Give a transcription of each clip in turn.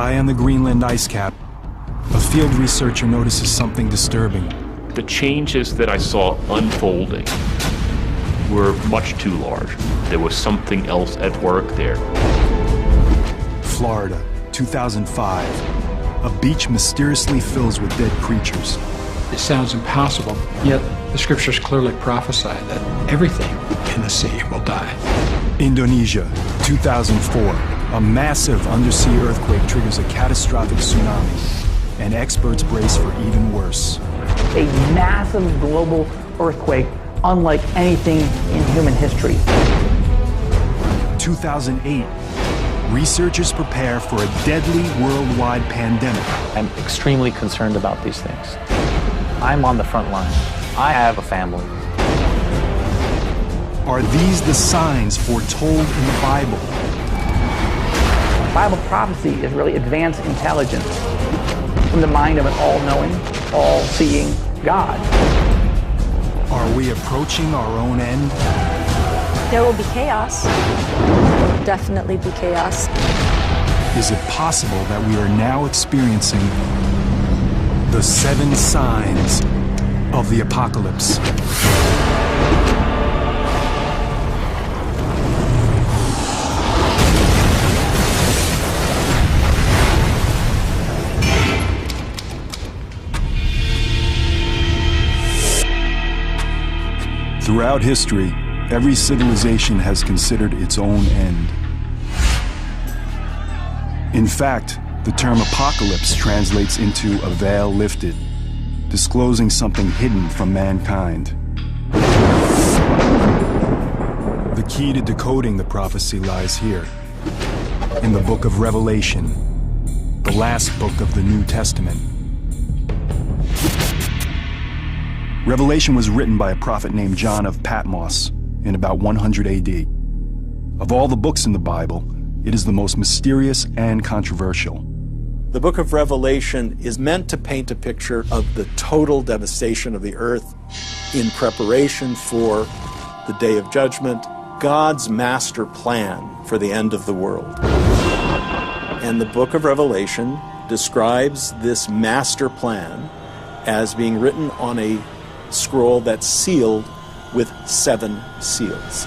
High on the Greenland ice cap, a field researcher notices something disturbing. The changes that I saw unfolding were much too large. There was something else at work there. Florida, 2005. A beach mysteriously fills with dead creatures. It sounds impossible, yet the scriptures clearly prophesy that everything in the sea will die. Indonesia, 2004. A massive undersea earthquake triggers a catastrophic tsunami, and experts brace for even worse. A massive global earthquake unlike anything in human history. 2008. Researchers prepare for a deadly worldwide pandemic. I'm extremely concerned about these things. I'm on the front line. I have a family. Are these the signs foretold in the Bible? Bible prophecy is really advanced intelligence from the mind of an all-knowing, all-seeing God. Are we approaching our own end? There will be chaos. Definitely be chaos. Is it possible that we are now experiencing the 7 signs of the apocalypse? Throughout history, every civilization has considered its own end. In fact, the term apocalypse translates into a veil lifted, disclosing something hidden from mankind. The key to decoding the prophecy lies here, in the book of Revelation, the last book of the New Testament. Revelation was written by a prophet named John of Patmos in about 100 AD. Of all the books in the Bible, it is the most mysterious and controversial. The book of Revelation is meant to paint a picture of the total devastation of the earth in preparation for the day of judgment, God's master plan for the end of the world. And the book of Revelation describes this master plan as being written on a scroll that's sealed with 7 seals.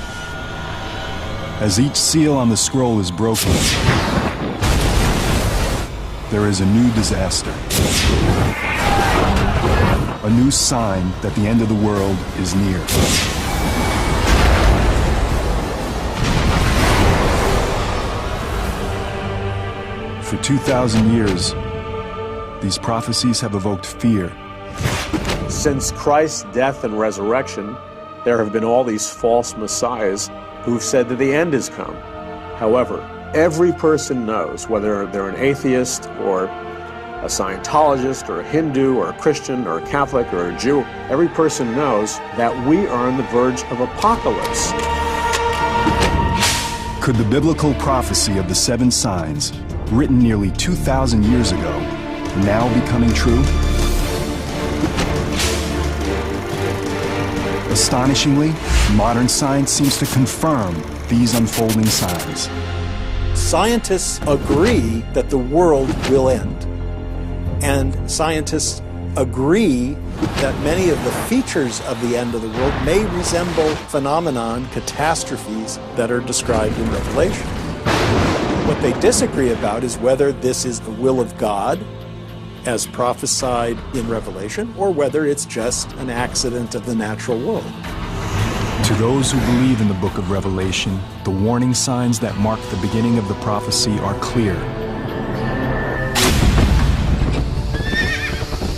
As each seal on the scroll is broken, there is a new disaster. A new sign that the end of the world is near. For 2,000 years, these prophecies have evoked fear. Since Christ's death and resurrection, there have been all these false messiahs who've said that the end has come. However, every person knows, whether they're an atheist or a Scientologist or a Hindu or a Christian or a Catholic or a Jew, every person knows that we are on the verge of apocalypse. Could the biblical prophecy of the 7 signs, written nearly 2,000 years ago, now be coming true? Astonishingly, modern science seems to confirm these unfolding signs. Scientists agree that the world will end. And scientists agree that many of the features of the end of the world may resemble phenomenon, catastrophes that are described in Revelation. What they disagree about is whether this is the will of God, as prophesied in Revelation, or whether it's just an accident of the natural world. To those who believe in the book of Revelation, the warning signs that mark the beginning of the prophecy are clear.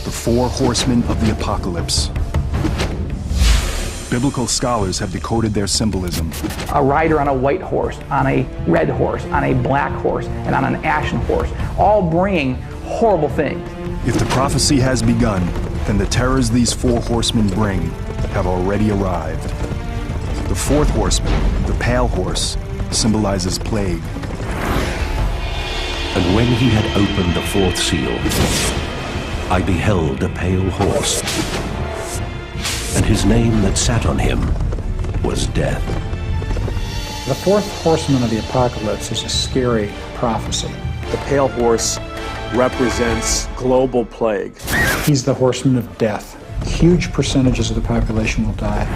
The 4 horsemen of the apocalypse. Biblical scholars have decoded their symbolism. A rider on a white horse, on a red horse, on a black horse, and on an ashen horse, all bringing horrible things. If the prophecy has begun, then the terrors these 4 horsemen bring have already arrived. The 4th horseman, the pale horse, symbolizes plague. And when he had opened the 4th seal, I beheld a pale horse, and his name that sat on him was Death. The 4th horseman of the apocalypse is a scary prophecy. The pale horse represents global plague. He's the horseman of death. Huge percentages of the population will die.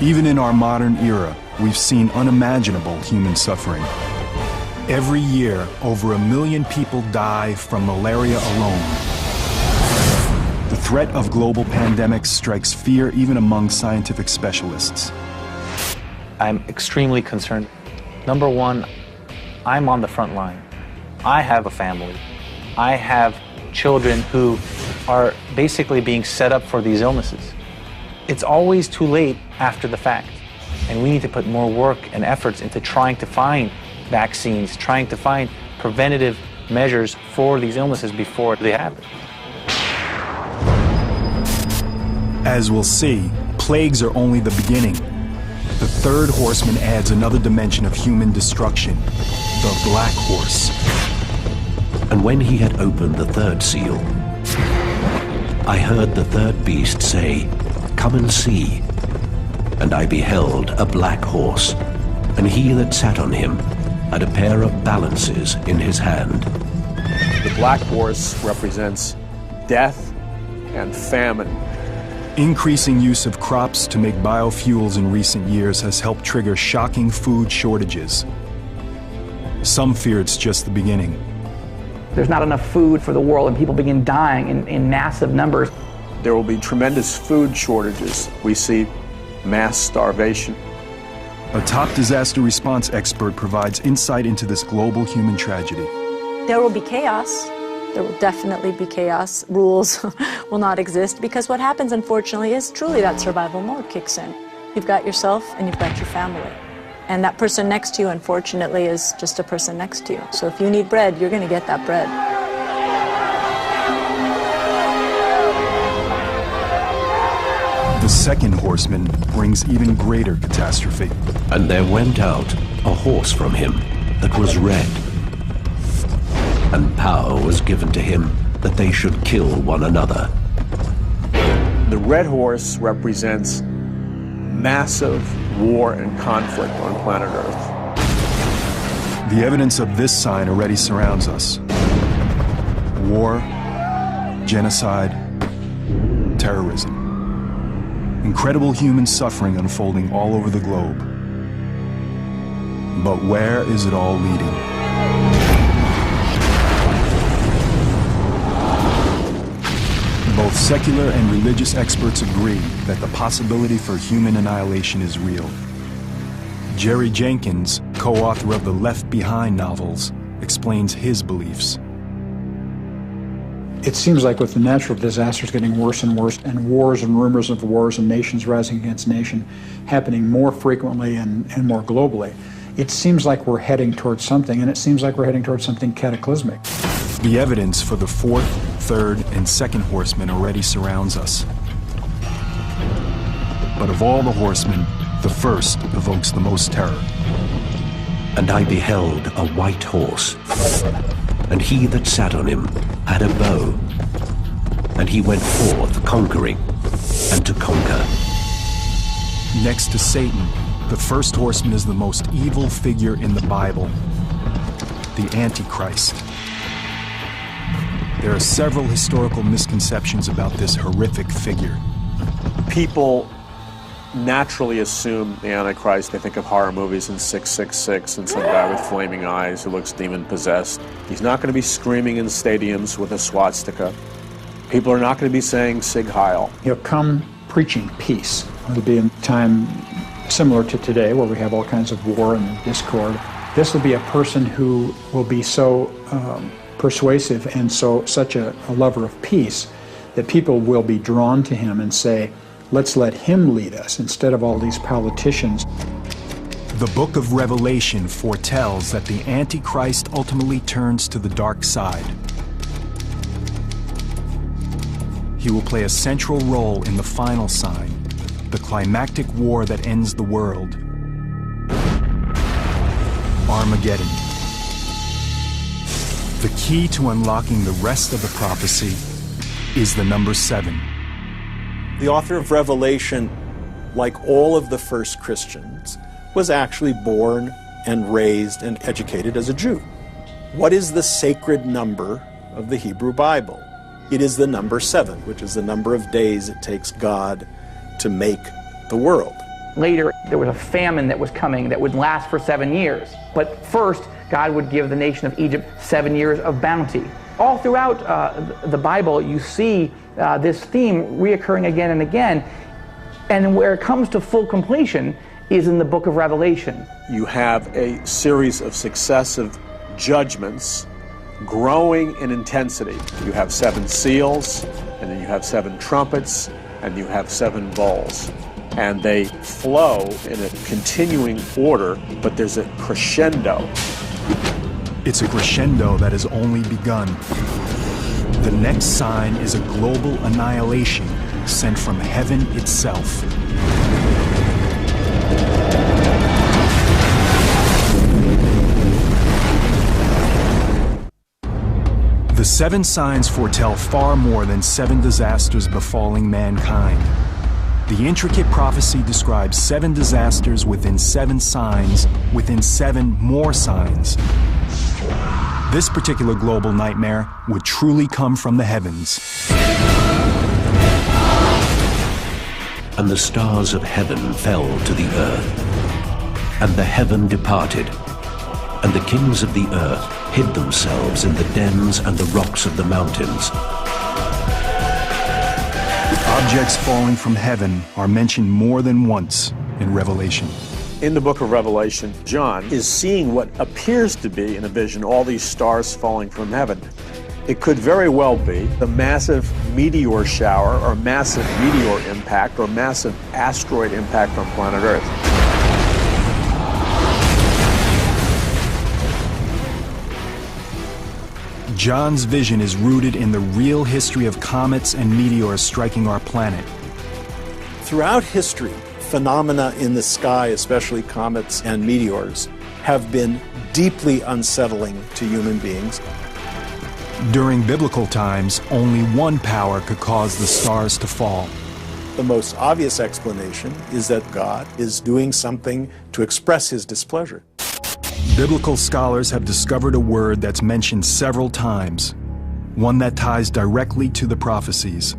Even in our modern era, we've seen unimaginable human suffering. Every year, over 1 million people die from malaria alone. The threat of global pandemics strikes fear even among scientific specialists. I'm extremely concerned. Number one, I'm on the front line. I have a family. I have children who are basically being set up for these illnesses. It's always too late after the fact, and we need to put more work and efforts into trying to find vaccines, trying to find preventative measures for these illnesses before they happen. As we'll see, plagues are only the beginning. The third horseman adds another dimension of human destruction, the Black Horse. And when he had opened the third seal, I heard the third beast say, "Come and see." And I beheld a black horse, and he that sat on him had a pair of balances in his hand. The black horse represents death and famine. Increasing use of crops to make biofuels in recent years has helped trigger shocking food shortages. Some fear it's just the beginning. There's not enough food for the world, and people begin dying in massive numbers. There will be tremendous food shortages. We see mass starvation. A top disaster response expert provides insight into this global human tragedy. There will be chaos. There will definitely be chaos. Rules will not exist, because what happens, unfortunately, is truly that survival mode kicks in. You've got yourself and you've got your family. And that person next to you, unfortunately, is just a person next to you. So if you need bread, you're going to get that bread. The second horseman brings even greater catastrophe. And there went out a horse from him that was red. And power was given to him that they should kill one another. The red horse represents massive war and conflict on planet Earth. The evidence of this sign already surrounds us. War, genocide, terrorism. Incredible human suffering unfolding all over the globe. But where is it all leading? Both secular and religious experts agree that the possibility for human annihilation is real. Jerry Jenkins, co-author of the Left Behind novels, explains his beliefs. It seems like with the natural disasters getting worse and worse, and wars and rumors of wars and nations rising against nation happening more frequently and more globally, it seems like we're heading towards something, and it seems like we're heading towards something cataclysmic. The evidence for the fourth, third, and second horsemen already surrounds us. But of all the horsemen, the first evokes the most terror. And I beheld a white horse, and he that sat on him had a bow, and he went forth conquering and to conquer. Next to Satan, the first horseman is the most evil figure in the Bible, the Antichrist. There are several historical misconceptions about this horrific figure. People naturally assume the Antichrist. They think of horror movies in 666 and some guy with flaming eyes who looks demon-possessed. He's not going to be screaming in stadiums with a swastika. People are not going to be saying Sig Heil. He'll come preaching peace. It'll be a time similar to today where we have all kinds of war and discord. This will be a person who will be so persuasive and such a lover of peace that people will be drawn to him and say, let's let him lead us instead of all these politicians. The book of Revelation foretells that the Antichrist ultimately turns to the dark side. He will play a central role in the final sign, the climactic war that ends the world, Armageddon. The key to unlocking the rest of the prophecy is the number 7. The author of Revelation, like all of the first Christians, was actually born and raised and educated as a Jew. What is the sacred number of the Hebrew Bible. It is the number 7, which is the number of days it takes God to make the world. Later, there was a famine that was coming that would last for 7 years. But first, God would give the nation of Egypt 7 years of bounty. All throughout the Bible, you see this theme reoccurring again and again. And where it comes to full completion is in the book of Revelation. You have a series of successive judgments growing in intensity. You have 7 seals, and then you have 7 trumpets, and you have 7 bowls. And they flow in a continuing order, but there's a crescendo. It's a crescendo that has only begun. The next sign is a global annihilation sent from heaven itself. The 7 signs foretell far more than 7 disasters befalling mankind. The intricate prophecy describes 7 disasters within 7 signs, within 7 more signs. This particular global nightmare would truly come from the heavens. And the stars of heaven fell to the earth, and the heaven departed, and the kings of the earth hid themselves in the dens and the rocks of the mountains. Objects falling from heaven are mentioned more than once in Revelation. In the book of Revelation, John is seeing what appears to be, in a vision, all these stars falling from heaven. It could very well be the massive meteor shower or massive meteor impact or massive asteroid impact on planet Earth. John's vision is rooted in the real history of comets and meteors striking our planet. Throughout history, phenomena in the sky, especially comets and meteors, have been deeply unsettling to human beings. During biblical times, only one power could cause the stars to fall. The most obvious explanation is that God is doing something to express his displeasure. Biblical scholars have discovered a word that's mentioned several times, one that ties directly to the prophecies.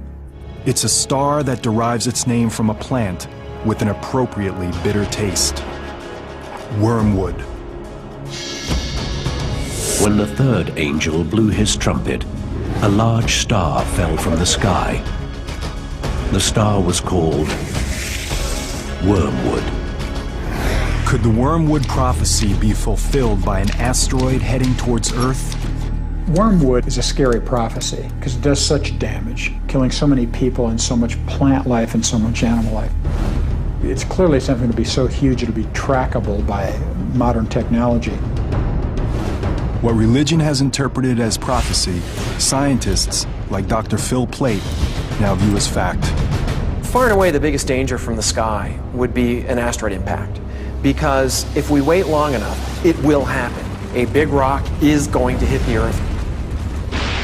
It's a star that derives its name from a plant with an appropriately bitter taste. Wormwood. When the 3rd angel blew his trumpet, a large star fell from the sky. The star was called Wormwood. Could the wormwood prophecy be fulfilled by an asteroid heading towards Earth? Wormwood is a scary prophecy because it does such damage, killing so many people and so much plant life and so much animal life. It's clearly something to be so huge it'll be trackable by modern technology. What religion has interpreted as prophecy, scientists like Dr. Phil Plait now view as fact. Far and away the biggest danger from the sky would be an asteroid impact, because if we wait long enough, it will happen. A big rock is going to hit the Earth.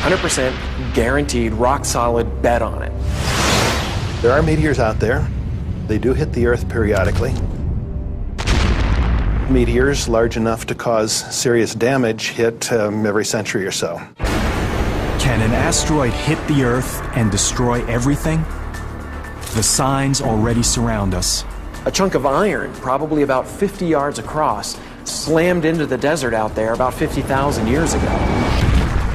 100% guaranteed, rock solid, bet on it. There are meteors out there. They do hit the Earth periodically. Meteors large enough to cause serious damage hit every century or so. Can an asteroid hit the Earth and destroy everything? The signs already surround us. A chunk of iron, probably about 50 yards across, slammed into the desert out there about 50,000 years ago.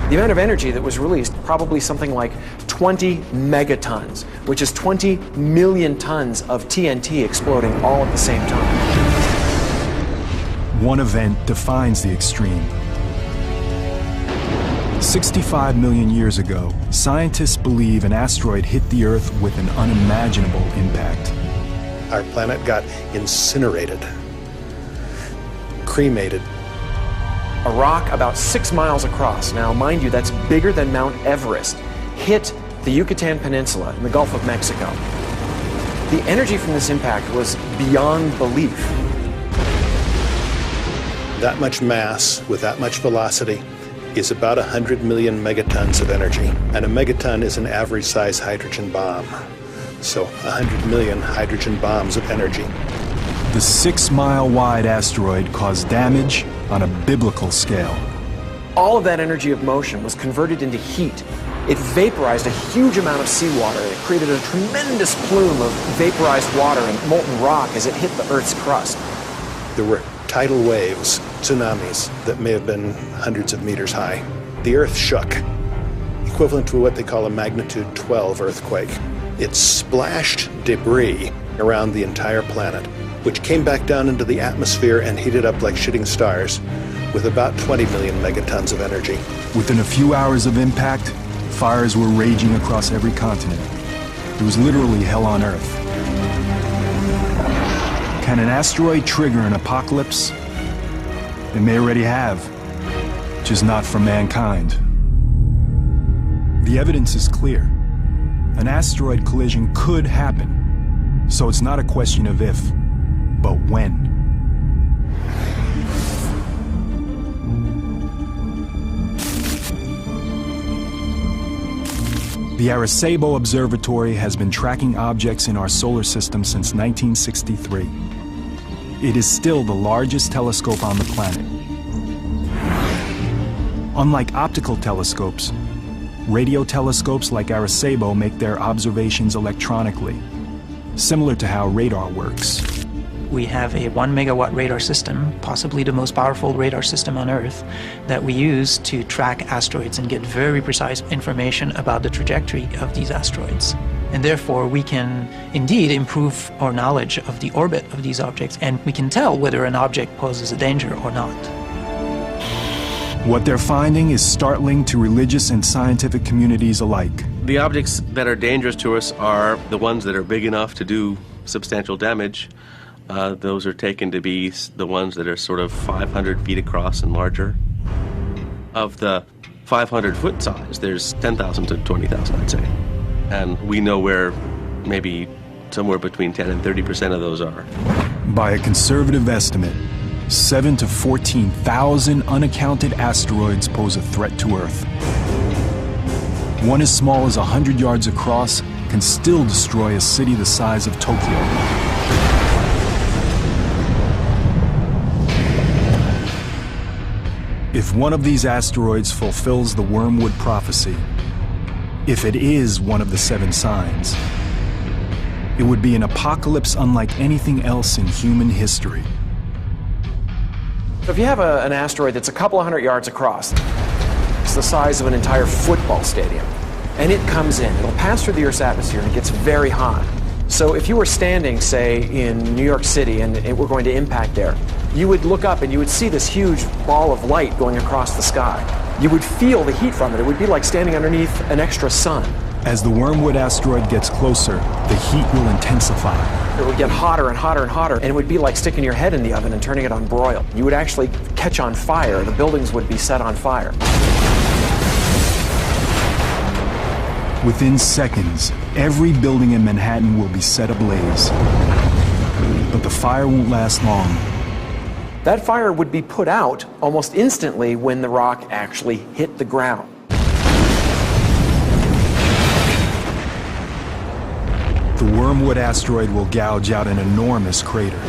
The amount of energy that was released, probably something like 20 megatons, which is 20 million tons of TNT exploding all at the same time. One event defines the extreme. 65 million years ago, scientists believe an asteroid hit the Earth with an unimaginable impact. Our planet got incinerated, cremated. A rock about 6 miles across, now mind you, that's bigger than Mount Everest, hit the Yucatan Peninsula in the Gulf of Mexico. The energy from this impact was beyond belief. That much mass with that much velocity is about 100 million megatons of energy. And a megaton is an average size hydrogen bomb. So 100 million hydrogen bombs of energy. The 6-mile wide asteroid caused damage on a biblical scale. All of that energy of motion was converted into heat. It vaporized a huge amount of seawater. It created a tremendous plume of vaporized water and molten rock as it hit the Earth's crust. There were tidal waves, tsunamis, that may have been hundreds of meters high. The Earth shook, equivalent to what they call a magnitude 12 earthquake. It splashed debris around the entire planet, which came back down into the atmosphere and heated up like shooting stars, with about 20 million megatons of energy. Within a few hours of impact, fires were raging across every continent. It was literally hell on Earth. Can an asteroid trigger an apocalypse? It may already have, just not for mankind. The evidence is clear. An asteroid collision could happen, so it's not a question of if, but when. The Arecibo Observatory has been tracking objects in our solar system since 1963. It is still the largest telescope on the planet. Unlike optical telescopes, radio telescopes like Arecibo make their observations electronically, similar to how radar works. We have a 1 megawatt radar system, possibly the most powerful radar system on Earth, that we use to track asteroids and get very precise information about the trajectory of these asteroids. And therefore, we can indeed improve our knowledge of the orbit of these objects, and we can tell whether an object poses a danger or not. What they're finding is startling to religious and scientific communities alike. The objects that are dangerous to us are the ones that are big enough to do substantial damage. Those are taken to be the ones that are sort of 500 feet across and larger. Of the 500-foot size, there's 10,000 to 20,000, I'd say. And we know where maybe somewhere between 10 and 30% of those are. By a conservative estimate, 7 to 14,000 unaccounted asteroids pose a threat to Earth. One as small as 100 yards across can still destroy a city the size of Tokyo. If one of these asteroids fulfills the wormwood prophecy, if it is one of the 7 signs, it would be an apocalypse unlike anything else in human history. So if you have an asteroid that's a couple of hundred yards across, it's the size of an entire football stadium, and it comes in, it'll pass through the Earth's atmosphere and it gets very hot. So if you were standing, say, in New York City and it were going to impact there, you would look up and you would see this huge ball of light going across the sky. You would feel the heat from it. It would be like standing underneath an extra sun. As the wormwood asteroid gets closer, the heat will intensify. It would get hotter and hotter and hotter, and it would be like sticking your head in the oven and turning it on broil. You would actually catch on fire. The buildings would be set on fire. Within seconds, every building in Manhattan will be set ablaze. But the fire won't last long. That fire would be put out almost instantly when the rock actually hit the ground. The wormwood asteroid will gouge out an enormous crater.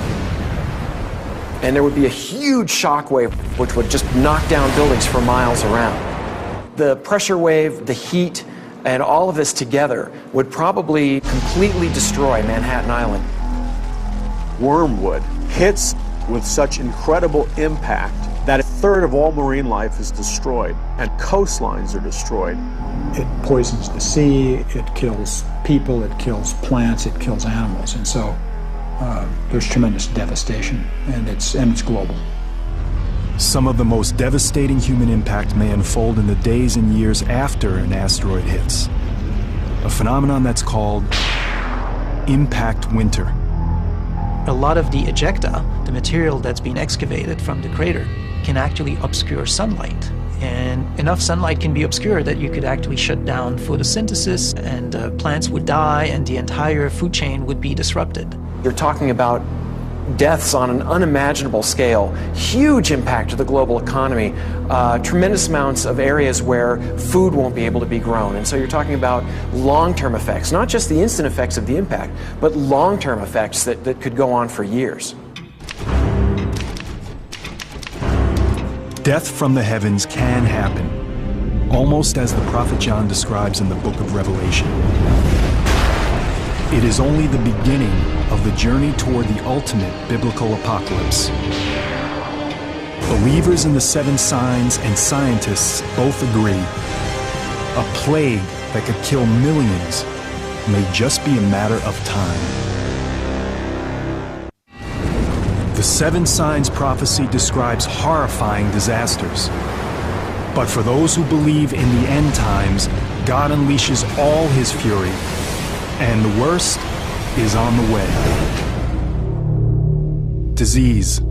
And there would be a huge shock wave which would just knock down buildings for miles around. The pressure wave, the heat, and all of this together would probably completely destroy Manhattan Island. Wormwood hits with such incredible impact that a third of all marine life is destroyed, and coastlines are destroyed. It poisons the sea, it kills people, it kills plants, it kills animals, and so there's tremendous devastation, and it's global. Some of the most devastating human impact may unfold in the days and years after an asteroid hits. A phenomenon that's called impact winter. A lot of the ejecta, the material that's been excavated from the crater, can actually obscure sunlight. And enough sunlight can be obscured that you could actually shut down photosynthesis, and plants would die, and the entire food chain would be disrupted. You're talking about deaths on an unimaginable scale, huge impact to the global economy, tremendous amounts of areas where food won't be able to be grown. And so you're talking about long-term effects, not just the instant effects of the impact, but long-term effects that could go on for years. Death from the heavens can happen, almost as the prophet John describes in the book of Revelation. It is only the beginning of the journey toward the ultimate biblical apocalypse. Believers in the seven signs and scientists both agree a plague that could kill millions may just be a matter of time. The seven signs prophecy describes horrifying disasters. But for those who believe in the end times, God unleashes all his fury, and the worst is on the way. Disease.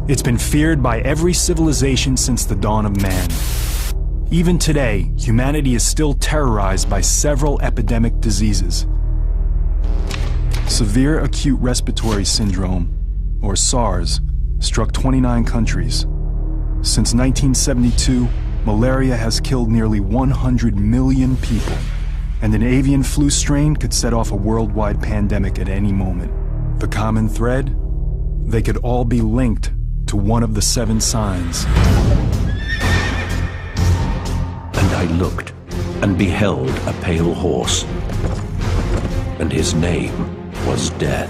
It's been feared by every civilization since the dawn of man. Even today, humanity is still terrorized by several epidemic diseases. Severe acute respiratory syndrome, or SARS, struck 29 countries. Since 1972, malaria has killed nearly 100 million people, and an avian flu strain could set off a worldwide pandemic at any moment. The common thread? They could all be linked to one of the seven signs. And I looked, and beheld a pale horse, and his name was Death.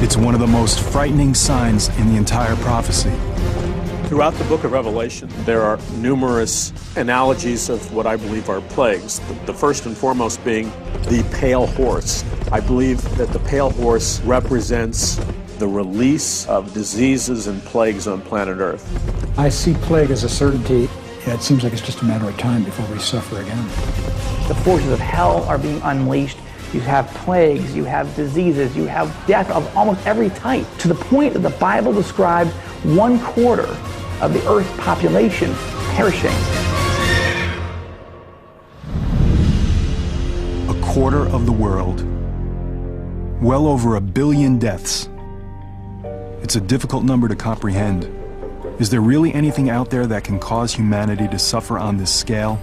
It's one of the most frightening signs in the entire prophecy. Throughout the book of Revelation, there are numerous analogies of what I believe are plagues. The first and foremost being the pale horse. I believe that the pale horse represents the release of diseases and plagues on planet Earth. I see plague as a certainty. It seems like it's just a matter of time before we suffer again. The forces of hell are being unleashed. You have plagues, you have diseases, you have death of almost every type, to the point that the Bible describes 1/4 of the Earth's population perishing. A quarter of the world. Well over 1 billion deaths. It's a difficult number to comprehend. Is there really anything out there that can cause humanity to suffer on this scale?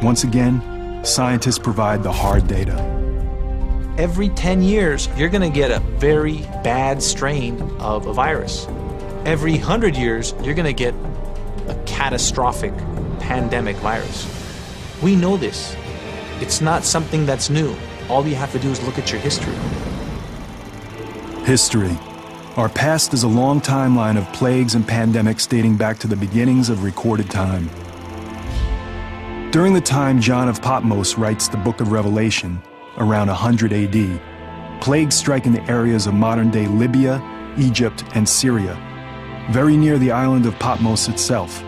Once again, scientists provide the hard data. Every 10 years, you're going to get a very bad strain of a virus. Every 100 years, you're going to get a catastrophic pandemic virus. We know this. It's not something that's new. All you have to do is look at your history. History. Our past is a long timeline of plagues and pandemics dating back to the beginnings of recorded time. During the time John of Patmos writes the book of Revelation, around 100 AD, plagues strike in the areas of modern-day Libya, Egypt, and Syria, very near the island of Patmos itself.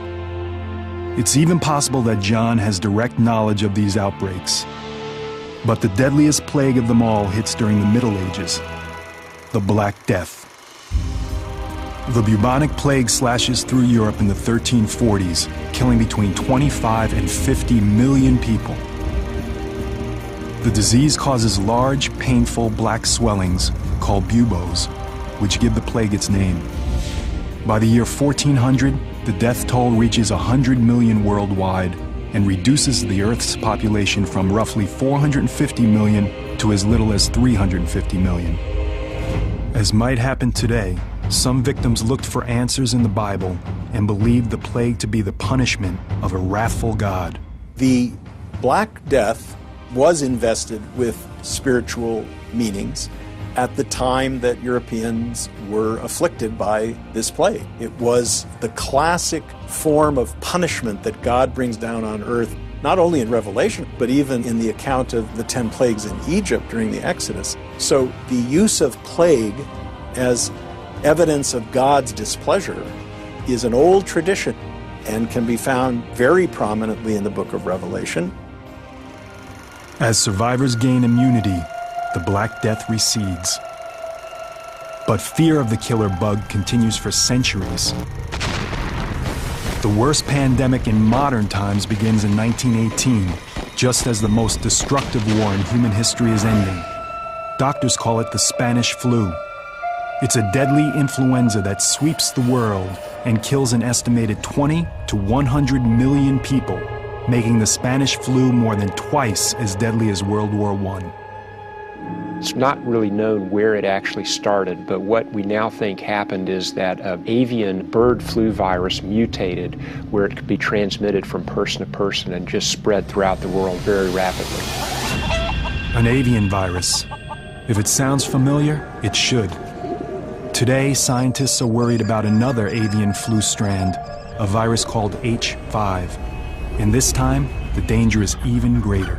It's even possible that John has direct knowledge of these outbreaks. But the deadliest plague of them all hits during the Middle Ages, the Black Death. The bubonic plague slashes through Europe in the 1340s, killing between 25 and 50 million people. The disease causes large, painful black swellings called buboes, which give the plague its name. By the year 1400, the death toll reaches 100 million worldwide and reduces the Earth's population from roughly 450 million to as little as 350 million. As might happen today, some victims looked for answers in the Bible and believed the plague to be the punishment of a wrathful God. The Black Death was invested with spiritual meanings at the time that Europeans were afflicted by this plague. It was the classic form of punishment that God brings down on earth, not only in Revelation, but even in the account of the 10 plagues in Egypt during the Exodus. So the use of plague as evidence of God's displeasure is an old tradition and can be found very prominently in the book of Revelation. As survivors gain immunity, the Black Death recedes. But fear of the killer bug continues for centuries. The worst pandemic in modern times begins in 1918, just as the most destructive war in human history is ending. Doctors call it the Spanish flu. It's a deadly influenza that sweeps the world and kills an estimated 20 to 100 million people, making the Spanish flu more than twice as deadly as World War I. It's not really known where it actually started, but what we now think happened is that an avian bird flu virus mutated where it could be transmitted from person to person and just spread throughout the world very rapidly. An avian virus. If it sounds familiar, it should. Today, scientists are worried about another avian flu strand, a virus called H5. And this time, the danger is even greater.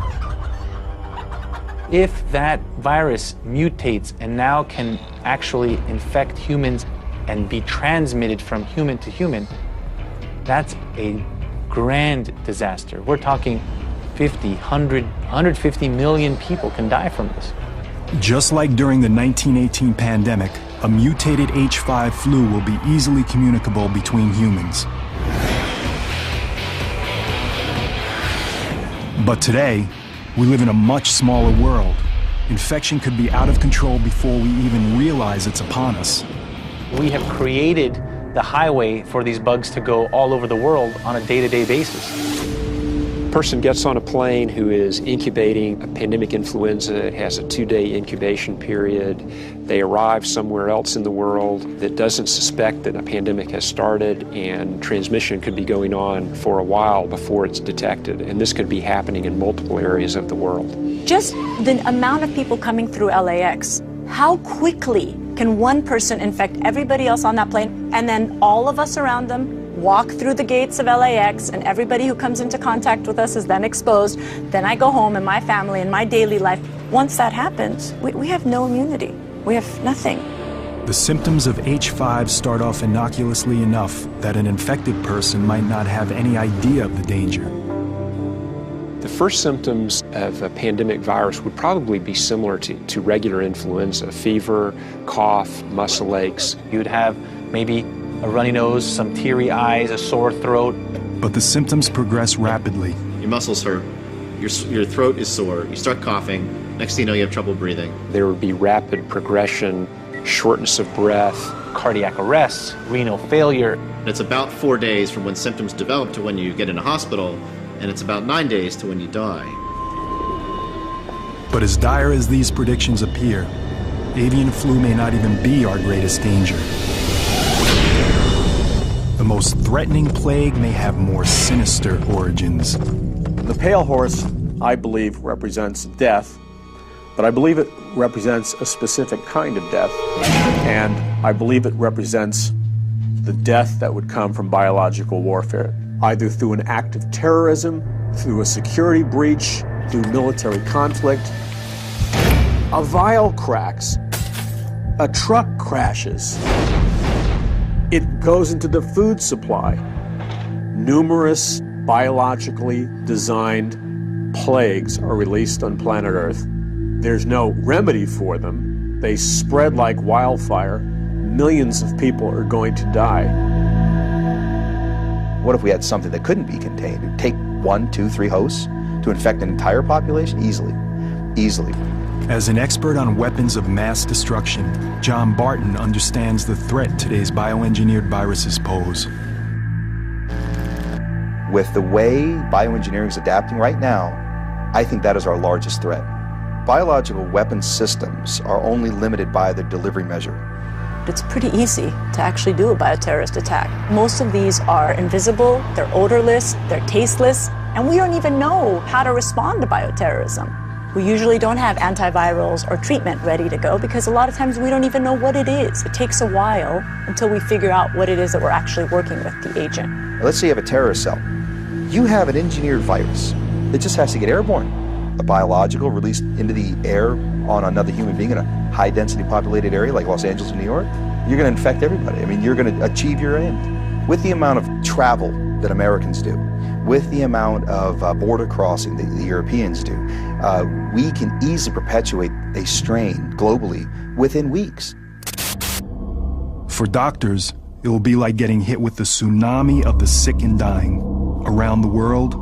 If that virus mutates and now can actually infect humans and be transmitted from human to human, that's a grand disaster. We're talking 50, 100, 150 million people can die from this. Just like during the 1918 pandemic, a mutated H5 flu will be easily communicable between humans. But today, we live in a much smaller world. Infection could be out of control before we even realize it's upon us. We have created the highway for these bugs to go all over the world on a day-to-day basis. A person gets on a plane who is incubating a pandemic influenza. It has a 2-day incubation period. They arrive somewhere else in the world that doesn't suspect that a pandemic has started, and transmission could be going on for a while before it's detected. And this could be happening in multiple areas of the world. Just the amount of people coming through LAX, how quickly can one person infect everybody else on that plane, and then all of us around them walk through the gates of LAX, and everybody who comes into contact with us is then exposed. Then I go home and my family and my daily life. Once that happens, we have no immunity. We have nothing. The symptoms of H5 start off innocuously enough that an infected person might not have any idea of the danger. The first symptoms of a pandemic virus would probably be similar to regular influenza: fever, cough, muscle aches. You would have maybe a runny nose, some teary eyes, a sore throat. But the symptoms progress rapidly. Your muscles hurt, your throat is sore, you start coughing, next thing you know you have trouble breathing. There would be rapid progression, shortness of breath, cardiac arrest, renal failure. It's about 4 days from when symptoms develop to when you get in a hospital, and it's about 9 days to when you die. But as dire as these predictions appear, avian flu may not even be our greatest danger. The most threatening plague may have more sinister origins. The pale horse, I believe, represents death, but I believe it represents a specific kind of death, and I believe it represents the death that would come from biological warfare, either through an act of terrorism, through a security breach, through military conflict. A vial cracks, a truck crashes, it goes into the food supply. Numerous biologically designed plagues are released on planet Earth. There's no remedy for them. They spread like wildfire. Millions of people are going to die. What if we had something that couldn't be contained? It'd take 1, 2, 3 hosts to infect an entire population? Easily. As an expert on weapons of mass destruction, John Barton understands the threat today's bioengineered viruses pose. With the way bioengineering is adapting right now, I think that is our largest threat. Biological weapons systems are only limited by their delivery measure. It's pretty easy to actually do a bioterrorist attack. Most of these are invisible, they're odorless, they're tasteless, and we don't even know how to respond to bioterrorism. We usually don't have antivirals or treatment ready to go because a lot of times we don't even know what it is. It takes a while until we figure out what it is that we're actually working with, the agent. Let's say you have a terrorist cell. You have an engineered virus. It just has to get airborne. A biological released into the air on another human being in a high-density populated area like Los Angeles and New York, you're going to infect everybody. I mean, you're going to achieve your end. With the amount of travel that Americans do, with the amount of border crossing that the Europeans do, we can easily perpetuate a strain globally within weeks. For doctors, it will be like getting hit with the tsunami of the sick and dying. Around the world,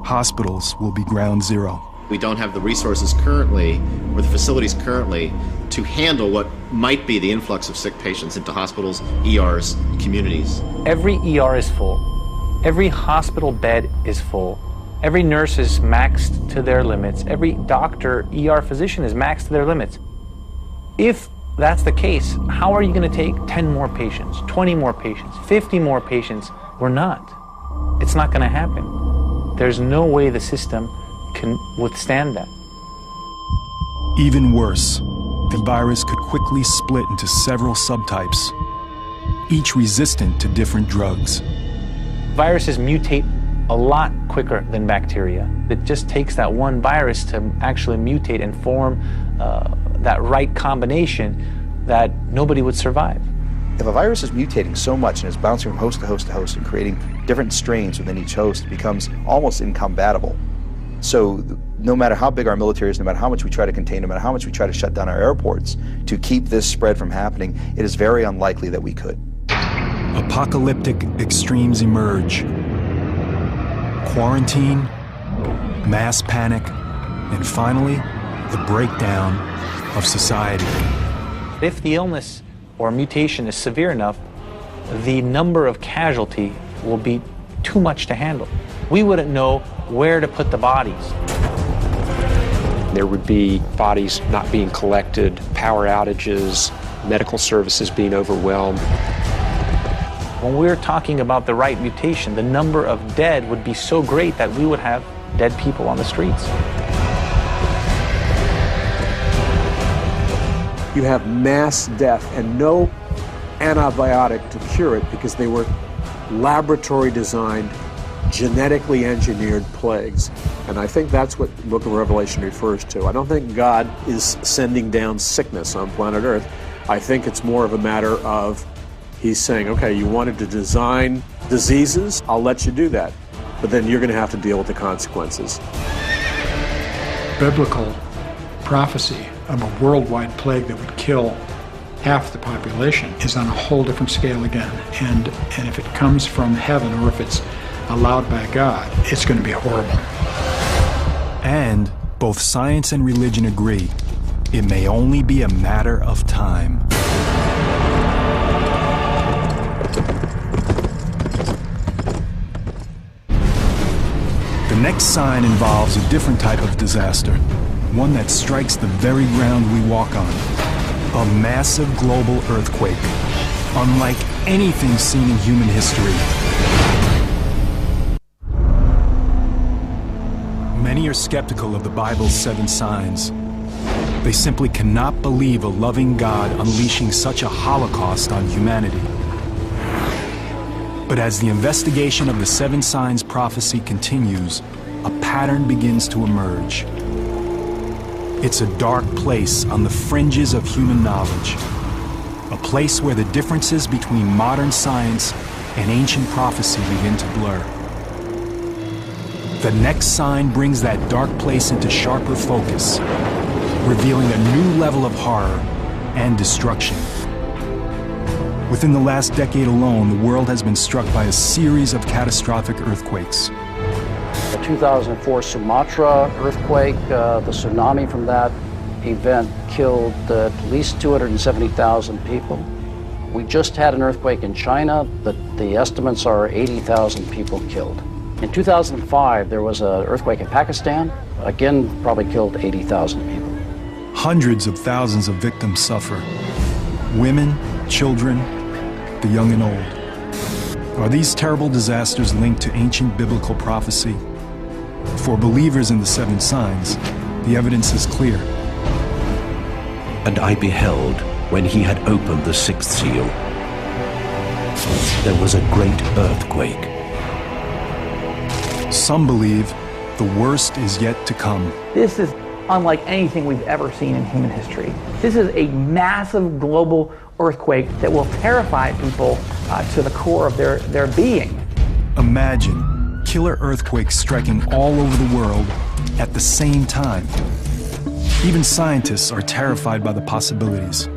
hospitals will be ground zero. We don't have the resources currently, or the facilities currently, to handle what might be the influx of sick patients into hospitals, ERs, communities. Every ER is full. Every hospital bed is full. Every nurse is maxed to their limits. Every doctor, ER physician is maxed to their limits. If that's the case, how are you going to take 10 more patients, 20 more patients, 50 more patients? We're not. It's not going to happen. There's no way the system can withstand that. Even worse, the virus could quickly split into several subtypes, each resistant to different drugs. Viruses mutate a lot quicker than bacteria. It just takes that one virus to actually mutate and form that right combination that nobody would survive. If a virus is mutating so much and is bouncing from host to host to host and creating different strains within each host, it becomes almost incompatible. So no matter how big our military is, no matter how much we try to contain, no matter how much we try to shut down our airports to keep this spread from happening, it is very unlikely that we could. Apocalyptic extremes emerge. Quarantine, mass panic, and finally, the breakdown of society. If the illness or mutation is severe enough, the number of casualty will be too much to handle. We wouldn't know where to put the bodies. There would be bodies not being collected, power outages, medical services being overwhelmed. When we're talking about the right mutation, the number of dead would be so great that we would have dead people on the streets. You have mass death and no antibiotic to cure it because they were laboratory designed, genetically engineered plagues. And I think that's what the book of Revelation refers to. I don't think God is sending down sickness on planet Earth. I think it's more of a matter of He's saying, okay, you wanted to design diseases, I'll let you do that. But then you're going to have to deal with the consequences. Biblical prophecy of a worldwide plague that would kill half the population is on a whole different scale again. And if it comes from heaven or if it's allowed by God, it's going to be horrible. And both science and religion agree, it may only be a matter of time. The next sign involves a different type of disaster, one that strikes the very ground we walk on. A massive global earthquake, unlike anything seen in human history. Many are skeptical of the Bible's 7 signs. They simply cannot believe a loving God unleashing such a holocaust on humanity. But as the investigation of the 7 signs prophecy continues, a pattern begins to emerge. It's a dark place on the fringes of human knowledge, a place where the differences between modern science and ancient prophecy begin to blur. The next sign brings that dark place into sharper focus, revealing a new level of horror and destruction. Within the last decade alone, the world has been struck by a series of catastrophic earthquakes. The 2004 Sumatra earthquake, the tsunami from that event killed at least 270,000 people. We just had an earthquake in China, the estimates are 80,000 people killed. In 2005, there was an earthquake in Pakistan, again, probably killed 80,000 people. Hundreds of thousands of victims suffer. Women, children, the young and old. Are these terrible disasters linked to ancient biblical prophecy? For believers in the 7 signs, the evidence is clear. And I beheld, when he had opened the 6th seal, there was a great earthquake. Some believe the worst is yet to come. This is unlike anything we've ever seen in human history. This is a massive global earthquake that will terrify people to the core of their being. Imagine killer earthquakes striking all over the world at the same time. Even scientists are terrified by the possibilities.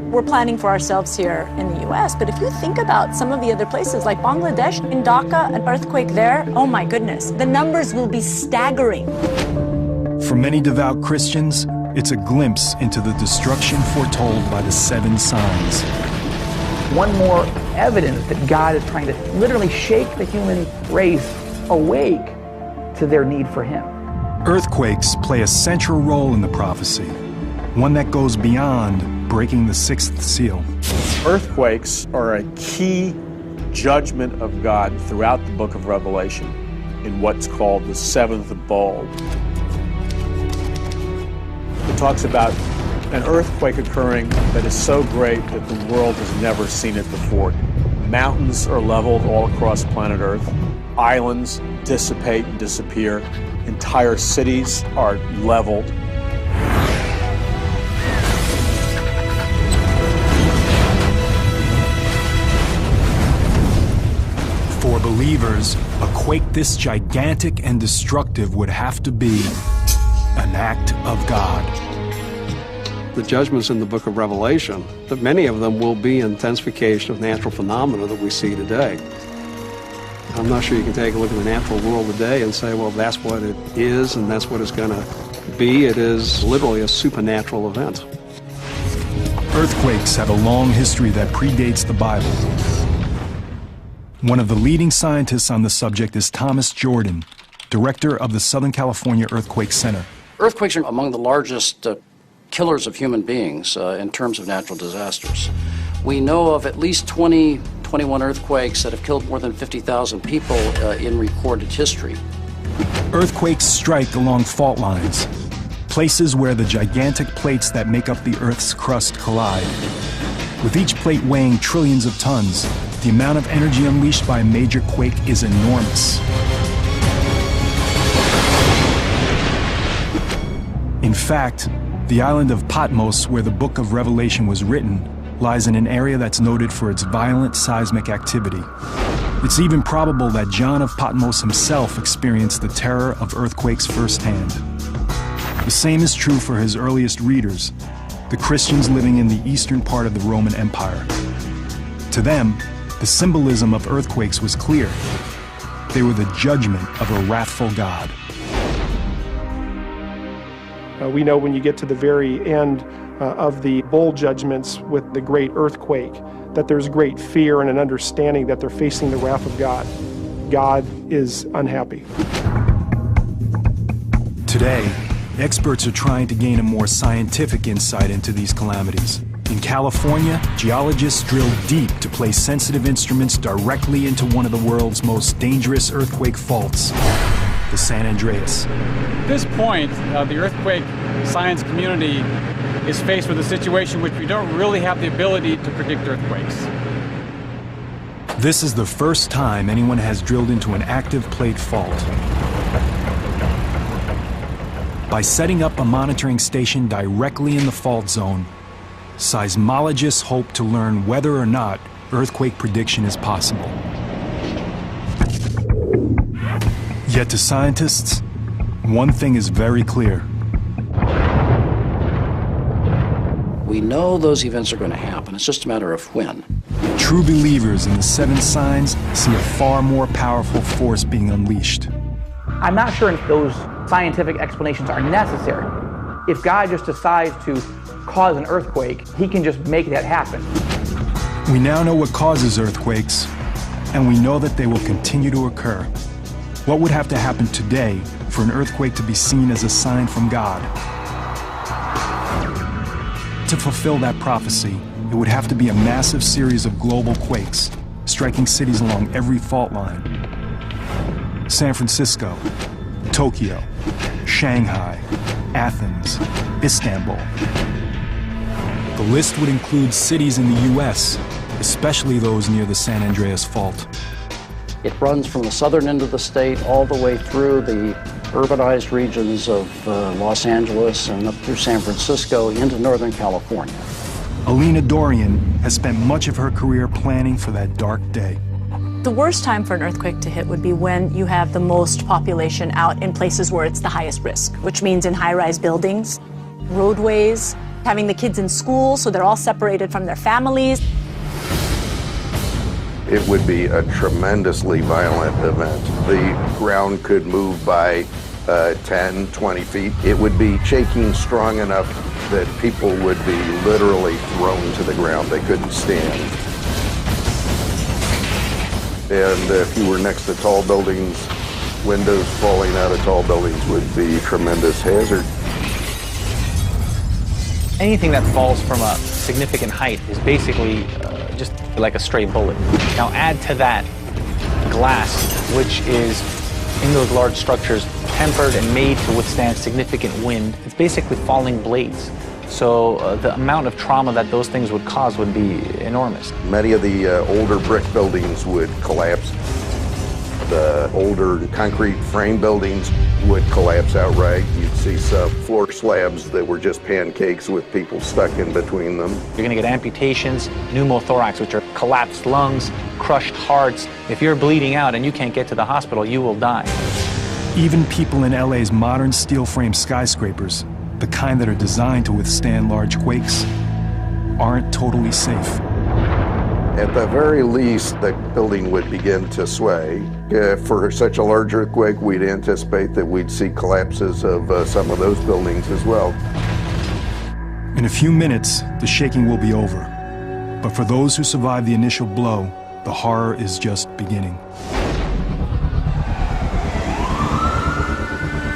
We're planning for ourselves here in the US, but if you think about some of the other places like Bangladesh, in Dhaka, an earthquake there, oh my goodness, the numbers will be staggering. For many devout Christians, it's a glimpse into the destruction foretold by the 7 signs. One more evidence that God is trying to literally shake the human race awake to their need for Him. Earthquakes play a central role in the prophecy. one that goes beyond breaking the sixth seal. Earthquakes are a key judgment of God throughout the book of Revelation in what's called the seventh bowl. It talks about an earthquake occurring that is so great that the world has never seen it before. Mountains are leveled all across planet Earth. Islands dissipate and disappear. Entire cities are leveled. For believers, a quake this gigantic and destructive would have to be an act of God. The judgments in the book of Revelation, that many of them will be intensification of natural phenomena that we see today. I'm not sure you can take a look at the natural world today and say, well, that's what it is and that's what it's going to be. It is literally a supernatural event. Earthquakes have a long history that predates the Bible. One of the leading scientists on the subject is Thomas Jordan, director of the Southern California Earthquake Center. Earthquakes are among the largest killers of human beings in terms of natural disasters. We know of at least 21 earthquakes that have killed more than 50,000 people in recorded history. Earthquakes strike along fault lines, places where the gigantic plates that make up the Earth's crust collide. With each plate weighing trillions of tons, the amount of energy unleashed by a major quake is enormous. In fact, the island of Patmos, where the book of Revelation was written, lies in an area that's noted for its violent seismic activity. It's even probable that John of Patmos himself experienced the terror of earthquakes firsthand. The same is true for his earliest readers, the Christians living in the eastern part of the Roman Empire. To them, the symbolism of earthquakes was clear. They were the judgment of a wrathful God. We know when you get to the very end of the bowl judgments with the great earthquake, that there's great fear and an understanding that they're facing the wrath of God. God is unhappy. Today, experts are trying to gain a more scientific insight into these calamities. In California, geologists drilled deep to place sensitive instruments directly into one of the world's most dangerous earthquake faults, the San Andreas. At this point, the earthquake science community is faced with a situation which we don't really have the ability to predict earthquakes. This is the first time anyone has drilled into an active plate fault. By setting up a monitoring station directly in the fault zone, seismologists hope to learn whether or not earthquake prediction is possible. Yet to scientists, one thing is very clear. We know those events are going to happen. It's just a matter of when. True believers in the seven signs see a far more powerful force being unleashed. I'm not sure if those scientific explanations are necessary. If God just decides to cause an earthquake, he can just make that happen. We now know what causes earthquakes, and we know that they will continue to occur. What would have to happen today for an earthquake to be seen as a sign from God? To fulfill that prophecy, it would have to be a massive series of global quakes, striking cities along every fault line. San Francisco, Tokyo, Shanghai, Athens, Istanbul. The list would include cities in the U.S., especially those near the San Andreas Fault. It runs from the southern end of the state all the way through the urbanized regions of Los Angeles and up through San Francisco into Northern California. Alina Dorian has spent much of her career planning for that dark day. The worst time for an earthquake to hit would be when you have the most population out in places where it's the highest risk, which means in high-rise buildings, roadways, having the kids in school so they're all separated from their families. It would be a tremendously violent event. The ground could move by 10, 20 feet. It would be shaking strong enough that people would be literally thrown to the ground. They couldn't stand. And if you were next to tall buildings, windows falling out of tall buildings would be a tremendous hazard. Anything that falls from a significant height is basically just like a stray bullet. Now add to that glass, which is in those large structures tempered and made to withstand significant wind. It's basically falling blades. So the amount of trauma that those things would cause would be enormous. Many of the older brick buildings would collapse. The older concrete frame buildings would collapse outright. You'd see some floor slabs that were just pancakes with people stuck in between them. You're going to get amputations, pneumothorax, which are collapsed lungs, crushed hearts. If you're bleeding out and you can't get to the hospital, you will die. Even people in LA's modern steel frame skyscrapers, the kind that are designed to withstand large quakes, aren't totally safe. At the very least, the building would begin to sway. For such a large earthquake, we'd anticipate that we'd see collapses of some of those buildings as well. In a few minutes, the shaking will be over. But for those who survive the initial blow, the horror is just beginning.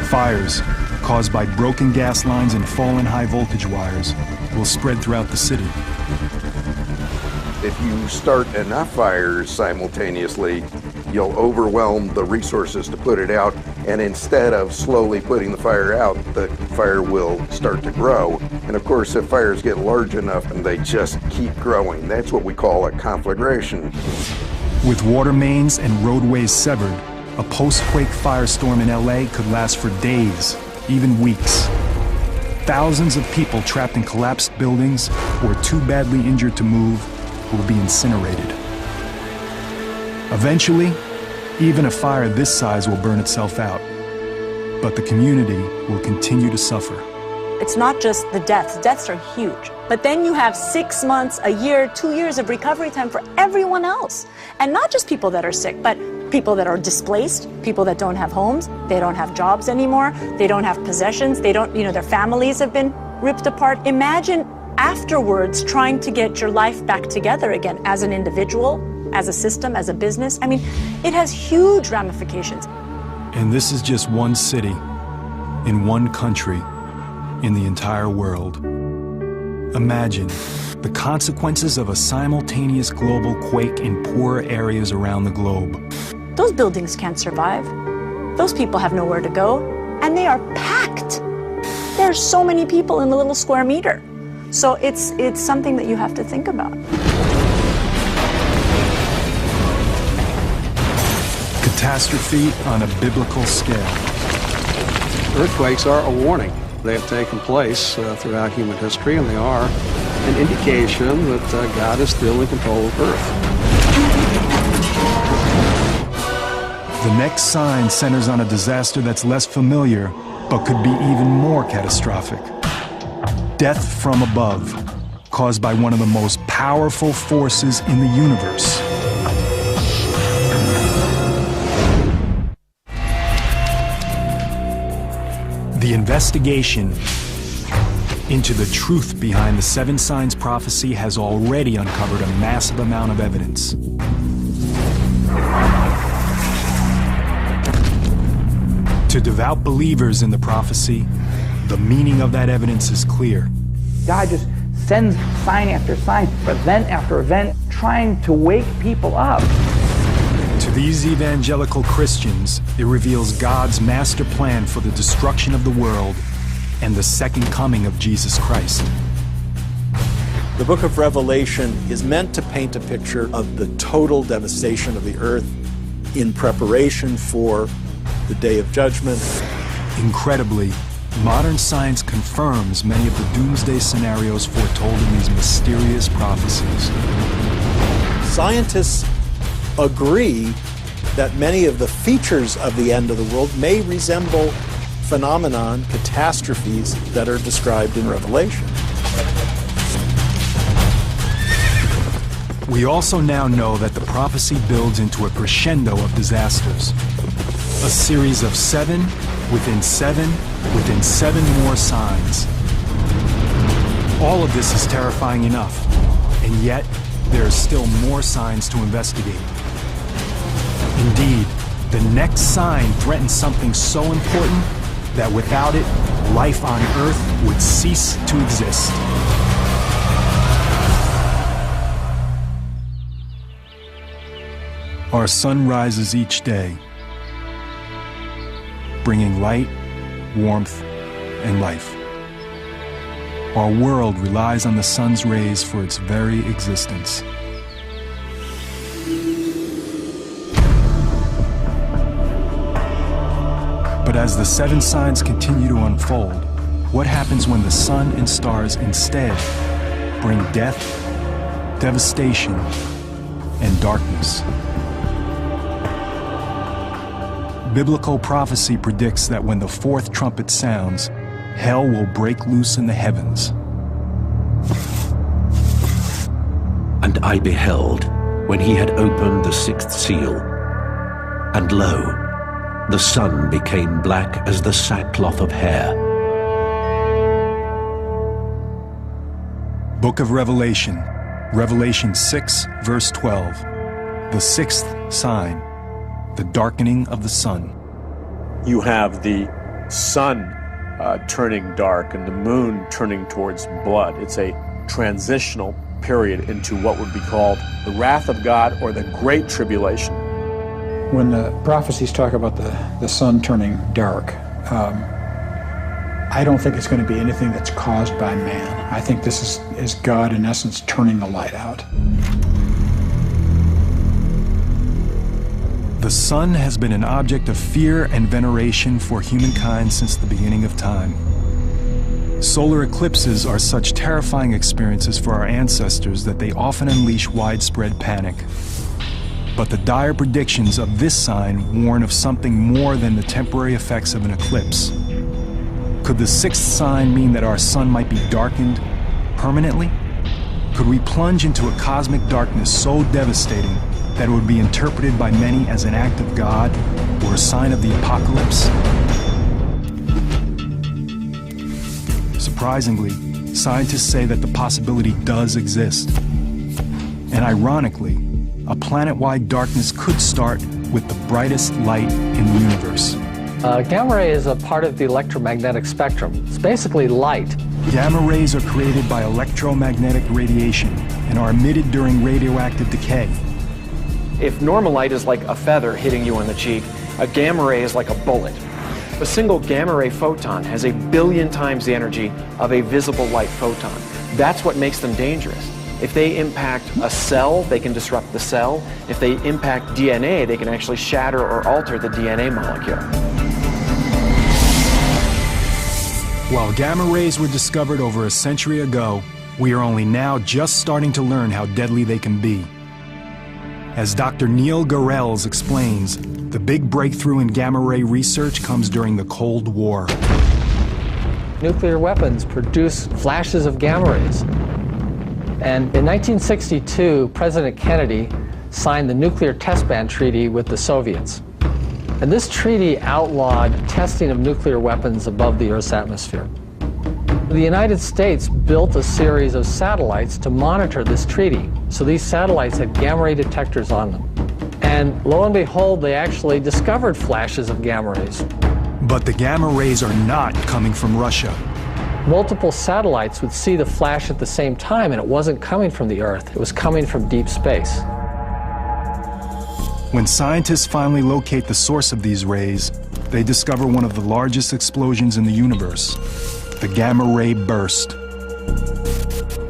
Fires caused by broken gas lines and fallen high voltage wires will spread throughout the city. If you start enough fires simultaneously, you'll overwhelm the resources to put it out, and instead of slowly putting the fire out, the fire will start to grow. And of course, if fires get large enough, and they just keep growing, that's what we call a conflagration. With water mains and roadways severed, a post-quake firestorm in LA could last for days, even weeks. Thousands of people trapped in collapsed buildings or too badly injured to move will be incinerated. Eventually, even a fire this size will burn itself out, but the community will continue to suffer. It's not just the deaths. Deaths are huge. But then you have 6 months, a year, 2 years of recovery time for everyone else. And not just people that are sick, but people that are displaced, people that don't have homes, they don't have jobs anymore, they don't have possessions, they don't, their families have been ripped apart. Imagine afterwards trying to get your life back together again as an individual, as a system, as a business. I mean, it has huge ramifications. And this is just one city, in one country, in the entire world. Imagine the consequences of a simultaneous global quake in poorer areas around the globe. Those buildings can't survive. Those people have nowhere to go, and they are packed. There's so many people in a little square meter. So it's something that you have to think about. Catastrophe on a biblical scale. Earthquakes are a warning. They have taken place throughout human history, and they are an indication that God is still in control of Earth. The next sign centers on a disaster that's less familiar, but could be even more catastrophic. Death from above, caused by one of the most powerful forces in the universe. The investigation into the truth behind the 7 signs prophecy has already uncovered a massive amount of evidence. To devout believers in the prophecy, the meaning of that evidence is clear. God just sends sign after sign, event after event, trying to wake people up. To these evangelical Christians, it reveals God's master plan for the destruction of the world and the second coming of Jesus Christ. The book of Revelation is meant to paint a picture of the total devastation of the earth in preparation for the day of judgment. Incredibly, modern science confirms many of the doomsday scenarios foretold in these mysterious prophecies. Scientists agree that many of the features of the end of the world may resemble phenomenon, catastrophes that are described in Revelation. We also now know that the prophecy builds into a crescendo of disasters. A series of 7 within 7 within 7 more signs. All of this is terrifying enough, and yet there are still more signs to investigate. Indeed, the next sign threatens something so important that without it, life on Earth would cease to exist. Our sun rises each day, bringing light, warmth, and life. Our world relies on the sun's rays for its very existence. But as the seven signs continue to unfold, what happens when the sun and stars instead bring death, devastation, and darkness? Biblical prophecy predicts that when the fourth trumpet sounds, hell will break loose in the heavens. And I beheld, when he had opened the sixth seal, and lo, the sun became black as the sackcloth of hair. Book of Revelation, Revelation 6, verse 12. The sixth sign, the darkening of the sun. You have the sun turning dark and the moon turning towards blood. It's a transitional period into what would be called the wrath of God or the Great Tribulation. When the prophecies talk about the sun turning dark, I don't think it's going to be anything that's caused by man. I think this is God, in essence, turning the light out. The sun has been an object of fear and veneration for humankind since the beginning of time. Solar eclipses are such terrifying experiences for our ancestors that they often unleash widespread panic. But the dire predictions of this sign warn of something more than the temporary effects of an eclipse. Could the sixth sign mean that our sun might be darkened permanently? Could we plunge into a cosmic darkness so devastating that it would be interpreted by many as an act of God or a sign of the apocalypse? Surprisingly, scientists say that the possibility does exist. And ironically, a planet-wide darkness could start with the brightest light in the universe. Gamma ray is a part of the electromagnetic spectrum. It's basically light. Gamma rays are created by electromagnetic radiation and are emitted during radioactive decay. If normal light is like a feather hitting you on the cheek, a gamma ray is like a bullet. A single gamma ray photon has 1 billion times the energy of a visible light photon. That's what makes them dangerous. If they impact a cell, they can disrupt the cell. If they impact DNA, they can actually shatter or alter the DNA molecule. While gamma rays were discovered over a century ago, we are only now just starting to learn how deadly they can be. As Dr. Neil Garrels explains, the big breakthrough in gamma ray research comes during the Cold War. Nuclear weapons produce flashes of gamma rays. And in 1962, President Kennedy signed the Nuclear Test Ban Treaty with the Soviets. And this treaty outlawed testing of nuclear weapons above the Earth's atmosphere. The United States built a series of satellites to monitor this treaty. So these satellites had gamma ray detectors on them. And lo and behold, they actually discovered flashes of gamma rays. But the gamma rays are not coming from Russia. Multiple satellites would see the flash at the same time, and it wasn't coming from the Earth. It was coming from deep space. When scientists finally locate the source of these rays, they discover one of the largest explosions in the universe, the gamma ray burst.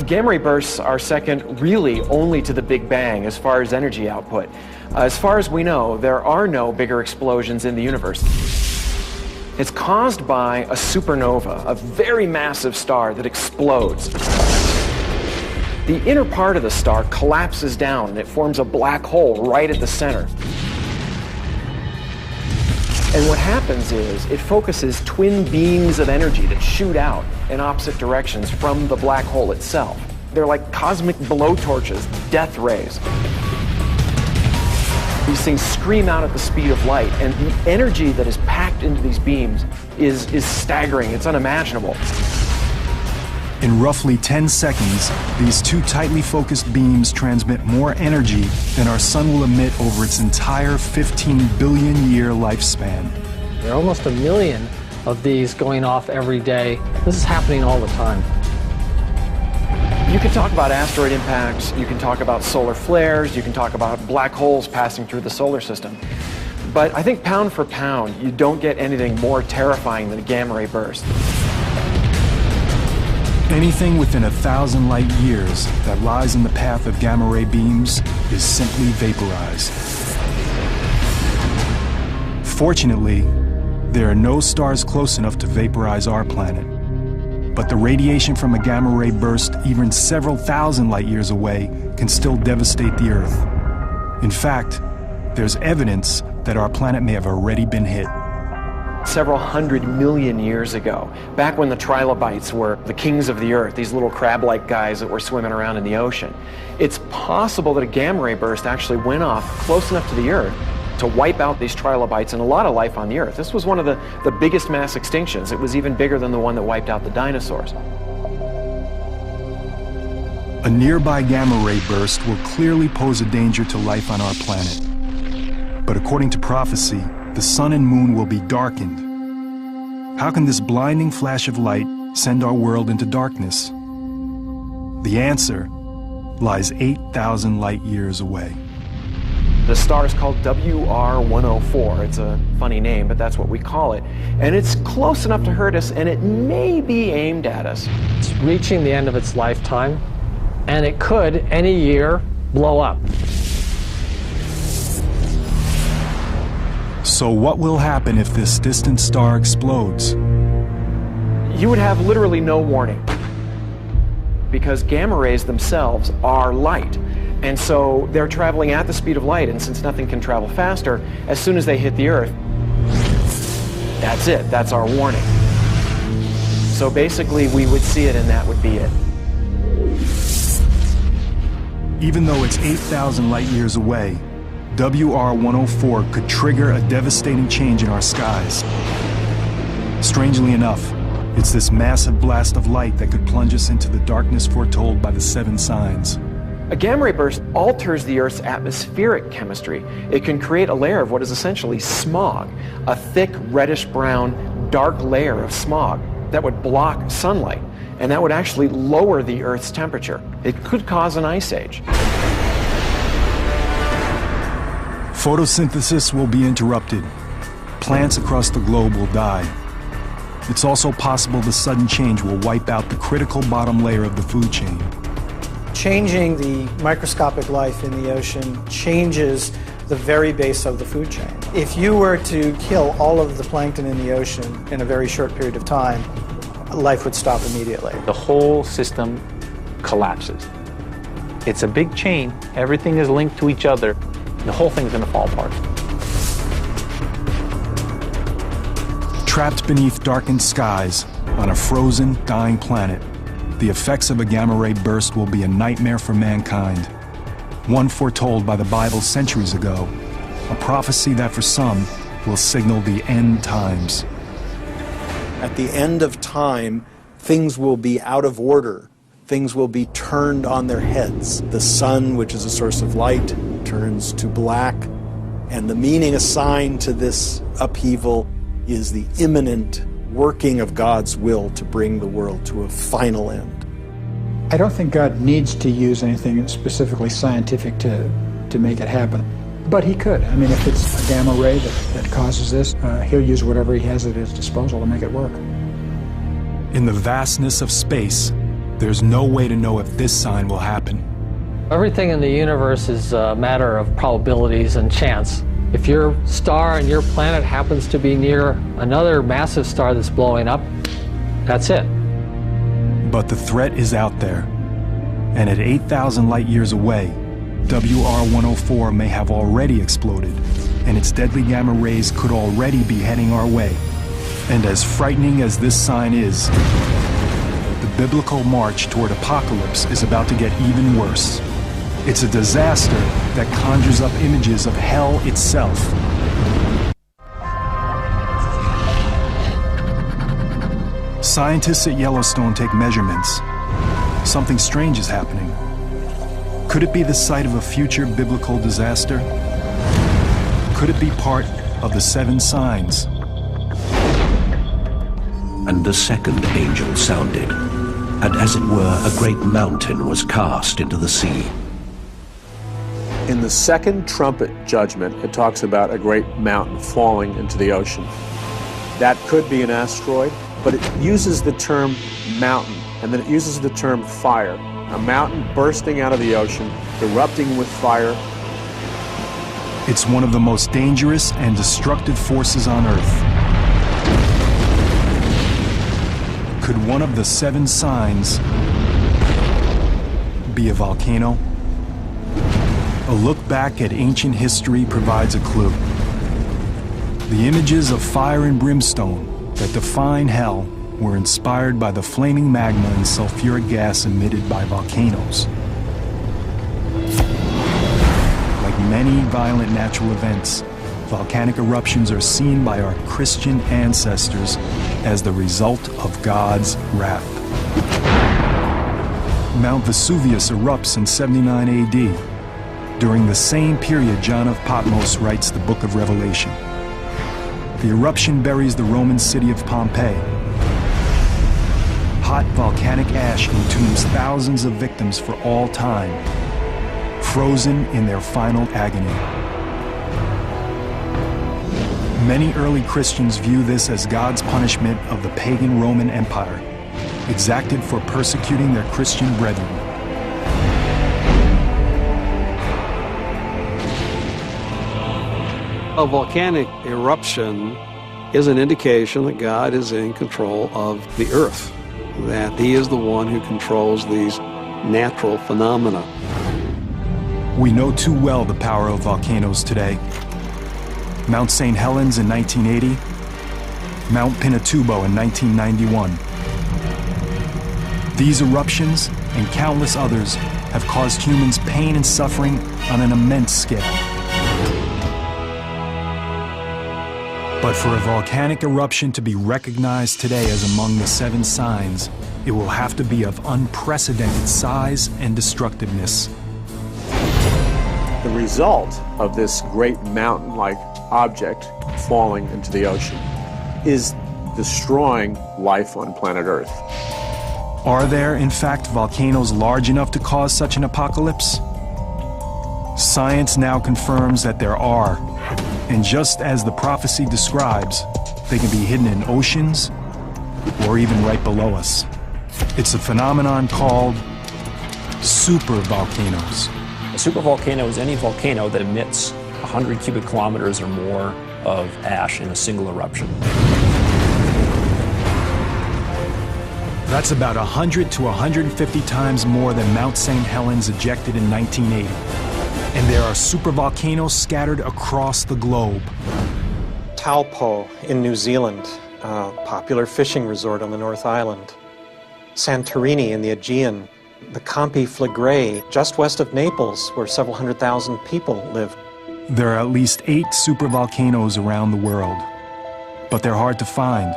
Gamma ray bursts are second really only to the Big Bang as far as energy output. As far as we know, there are no bigger explosions in the universe. It's caused by a supernova, a very massive star that explodes. The inner part of the star collapses down and it forms a black hole right at the center. And what happens is it focuses twin beams of energy that shoot out in opposite directions from the black hole itself. They're like cosmic blowtorches, death rays. These things scream out at the speed of light, and the energy that is packed into these beams is staggering. It's unimaginable. In roughly 10 seconds, these two tightly focused beams transmit more energy than our sun will emit over its entire 15 billion year lifespan. There are almost 1 million of these going off every day. This is happening all the time. You can talk about asteroid impacts, you can talk about solar flares, you can talk about black holes passing through the solar system. But I think pound for pound, you don't get anything more terrifying than a gamma ray burst. Anything within 1,000 light years that lies in the path of gamma ray beams is simply vaporized. Fortunately, there are no stars close enough to vaporize our planet. But the radiation from a gamma ray burst even several thousand light years away can still devastate the Earth. In fact, there's evidence that our planet may have already been hit. Several 100 million years ago, back when the trilobites were the kings of the Earth, these little crab-like guys that were swimming around in the ocean, it's possible that a gamma ray burst actually went off close enough to the Earth to wipe out these trilobites and a lot of life on the Earth. This was one of the biggest mass extinctions. It was even bigger than the one that wiped out the dinosaurs. A nearby gamma ray burst will clearly pose a danger to life on our planet. But according to prophecy, the sun and moon will be darkened. How can this blinding flash of light send our world into darkness? The answer lies 8,000 light years away. The star is called WR104. It's a funny name, but that's what we call it. And it's close enough to hurt us, and it may be aimed at us. It's reaching the end of its lifetime, and it could, any year, blow up. So what will happen if this distant star explodes? You would have literally no warning, because gamma rays themselves are light. And so they're traveling at the speed of light, and since nothing can travel faster, as soon as they hit the Earth, that's it, that's our warning. So basically we would see it and that would be it. Even though it's 8,000 light years away, WR104 could trigger a devastating change in our skies. Strangely enough, it's this massive blast of light that could plunge us into the darkness foretold by the 7 signs. A gamma ray burst alters the Earth's atmospheric chemistry. It can create a layer of what is essentially smog, a thick reddish-brown, dark layer of smog that would block sunlight, and that would actually lower the Earth's temperature. It could cause an ice age. Photosynthesis will be interrupted. Plants across the globe will die. It's also possible the sudden change will wipe out the critical bottom layer of the food chain. Changing the microscopic life in the ocean changes the very base of the food chain. If you were to kill all of the plankton in the ocean in a very short period of time, life would stop immediately. The whole system collapses. It's a big chain. Everything is linked to each other. The whole thing's going to fall apart. Trapped beneath darkened skies on a frozen, dying planet, the effects of a gamma ray burst will be a nightmare for mankind. One foretold by the Bible centuries ago, a prophecy that for some will signal the end times. At the end of time, things will be out of order. Things will be turned on their heads. The sun, which is a source of light, turns to black, and the meaning assigned to this upheaval is the imminent working of God's will to bring the world to a final end. I don't think God needs to use anything specifically scientific to make it happen, but he could. I mean, if it's a gamma ray that causes this, he'll use whatever he has at his disposal to make it work. In the vastness of space, there's no way to know if this sign will happen. Everything in the universe is a matter of probabilities and chance. If your star and your planet happens to be near another massive star that's blowing up, that's it. But the threat is out there. And at 8,000 light years away, WR104 may have already exploded, and its deadly gamma rays could already be heading our way. And as frightening as this sign is, the biblical march toward apocalypse is about to get even worse. It's a disaster that conjures up images of hell itself. Scientists at Yellowstone take measurements. Something strange is happening. Could it be the site of a future biblical disaster? Could it be part of the 7 signs? And the second angel sounded, and as it were, a great mountain was cast into the sea. In the second trumpet judgment, it talks about a great mountain falling into the ocean. That could be an asteroid, but it uses the term mountain, and then it uses the term fire. A mountain bursting out of the ocean, erupting with fire. It's one of the most dangerous and destructive forces on Earth. Could one of the 7 signs be a volcano? A look back at ancient history provides a clue. The images of fire and brimstone that define hell were inspired by the flaming magma and sulfuric gas emitted by volcanoes. Like many violent natural events, volcanic eruptions are seen by our Christian ancestors as the result of God's wrath. Mount Vesuvius erupts in 79 AD. During the same period, John of Patmos writes the book of Revelation. The eruption buries the Roman city of Pompeii. Hot volcanic ash entombs thousands of victims for all time, frozen in their final agony. Many early Christians view this as God's punishment of the pagan Roman Empire, exacted for persecuting their Christian brethren. A volcanic eruption is an indication that God is in control of the earth, that He is the one who controls these natural phenomena. We know too well the power of volcanoes today. Mount St. Helens in 1980, Mount Pinatubo in 1991. These eruptions and countless others have caused humans pain and suffering on an immense scale. But for a volcanic eruption to be recognized today as among the 7 signs, it will have to be of unprecedented size and destructiveness. The result of this great mountain-like object falling into the ocean is destroying life on planet Earth. Are there, in fact, volcanoes large enough to cause such an apocalypse? Science now confirms that there are, and just as the prophecy describes, they can be hidden in oceans or even right below us. It's a phenomenon called supervolcanoes. A supervolcano is any volcano that emits 100 cubic kilometers or more of ash in a single eruption. That's about 100 to 150 times more than Mount St. Helens ejected in 1980. And there are supervolcanoes scattered across the globe. Taupo in New Zealand, a popular fishing resort on the North Island. Santorini in the Aegean. The Campi Flegrei, just west of Naples, where several 100,000 people live. There are at least 8 supervolcanoes around the world. But they're hard to find,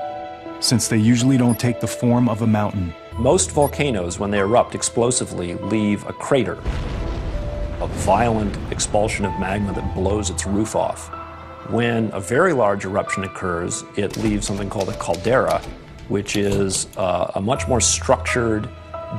since they usually don't take the form of a mountain. Most volcanoes, when they erupt explosively, leave a crater, a violent expulsion of magma that blows its roof off. When a very large eruption occurs, it leaves something called a caldera, which is a much more structured,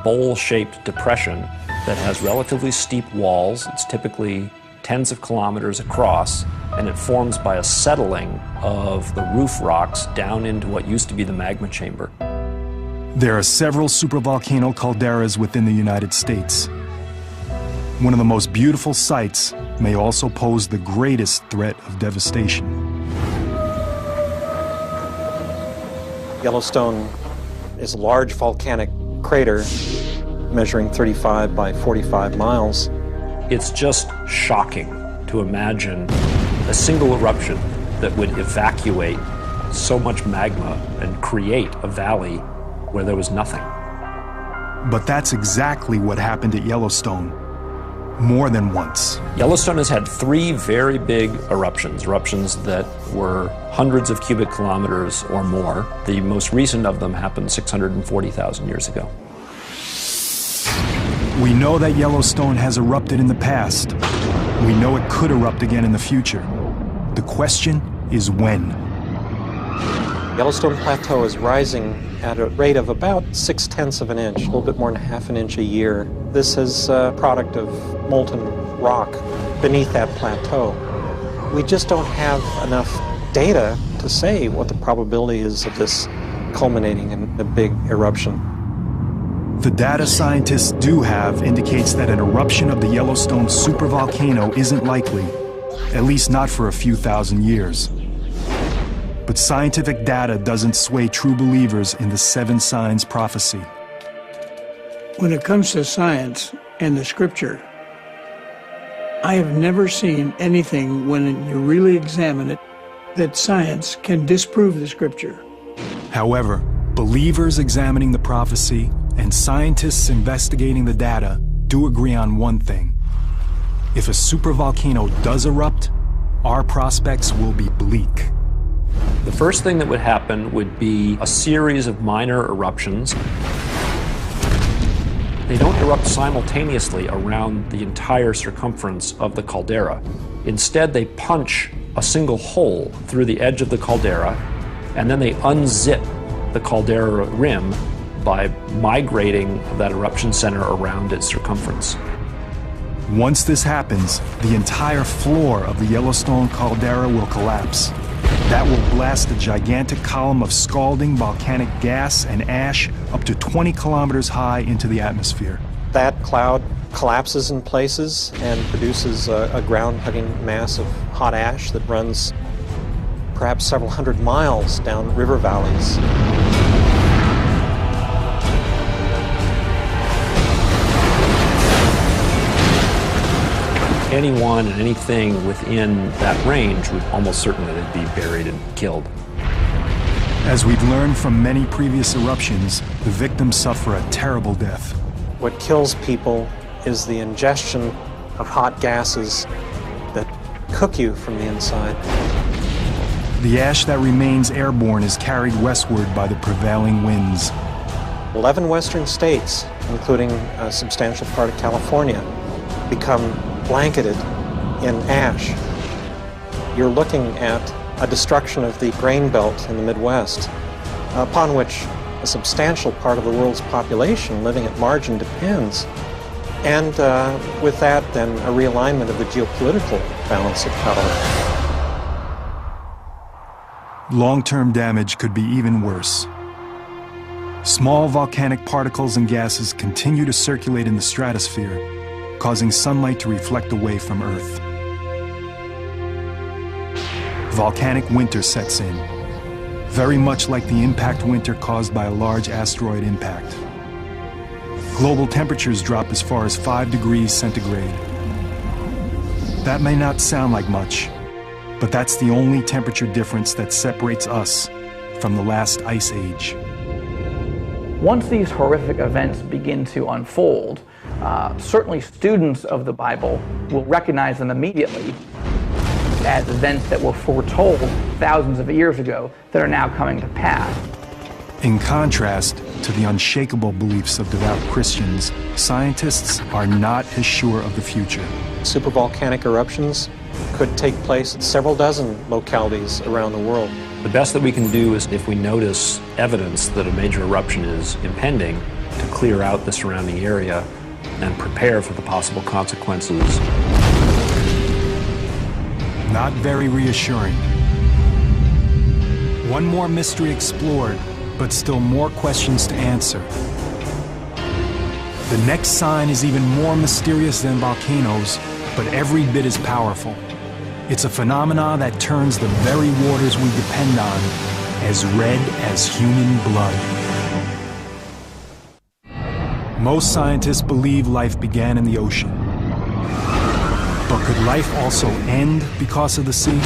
bowl-shaped depression that has relatively steep walls. It's typically tens of kilometers across, and it forms by a settling of the roof rocks down into what used to be the magma chamber. There are several supervolcano calderas within the United States. One of the most beautiful sights may also pose the greatest threat of devastation. Yellowstone is a large volcanic crater measuring 35 by 45 miles. It's just shocking to imagine a single eruption that would evacuate so much magma and create a valley where there was nothing. But that's exactly what happened at Yellowstone, more than once. Yellowstone has had 3 very big eruptions that were hundreds of cubic kilometers or more. The most recent of them happened 640,000 years ago. We know that Yellowstone has erupted in the past. We know it could erupt again in the future. The question is when. Yellowstone Plateau is rising at a rate of about 0.6 of an inch, a little bit more than half an inch a year. This is a product of molten rock beneath that plateau. We just don't have enough data to say what the probability is of this culminating in a big eruption. The data scientists do have indicates that an eruption of the Yellowstone supervolcano isn't likely, at least not for a few thousand years. But scientific data doesn't sway true believers in the 7 signs prophecy. When it comes to science and the scripture, I have never seen anything, when you really examine it, that science can disprove the scripture. However, believers examining the prophecy and scientists investigating the data do agree on one thing. If a supervolcano does erupt, our prospects will be bleak. The first thing that would happen would be a series of minor eruptions. They don't erupt simultaneously around the entire circumference of the caldera. Instead, they punch a single hole through the edge of the caldera, and then they unzip the caldera rim by migrating that eruption center around its circumference. Once this happens, the entire floor of the Yellowstone caldera will collapse. That will blast a gigantic column of scalding volcanic gas and ash up to 20 kilometers high into the atmosphere. That cloud collapses in places and produces a ground-hugging mass of hot ash that runs perhaps several hundred miles down river valleys. Anyone and anything within that range would almost certainly be buried and killed. As we've learned from many previous eruptions, the victims suffer a terrible death. What kills people is the ingestion of hot gases that cook you from the inside. The ash that remains airborne is carried westward by the prevailing winds. 11 western states, including a substantial part of California, become blanketed in ash. You're looking at a destruction of the grain belt in the Midwest, upon which a substantial part of the world's population living at margin depends. And with that, then, a realignment of the geopolitical balance of power. Long-term damage could be even worse. Small volcanic particles and gases continue to circulate in the stratosphere, causing sunlight to reflect away from Earth. Volcanic winter sets in, very much like the impact winter caused by a large asteroid impact. Global temperatures drop as far as 5 degrees centigrade. That may not sound like much, but that's the only temperature difference that separates us from the last ice age. Once these horrific events begin to unfold, certainly students of the Bible will recognize them immediately as events that were foretold thousands of years ago that are now coming to pass. In contrast to the unshakable beliefs of devout Christians, scientists are not as sure of the future. Supervolcanic eruptions could take place at several dozen localities around the world. The best that we can do is, if we notice evidence that a major eruption is impending, to clear out the surrounding area and prepare for the possible consequences. Not very reassuring. One more mystery explored, but still more questions to answer. The next sign is even more mysterious than volcanoes, but every bit as powerful. It's a phenomenon that turns the very waters we depend on as red as human blood. Most scientists believe life began in the ocean. But could life also end because of the sea?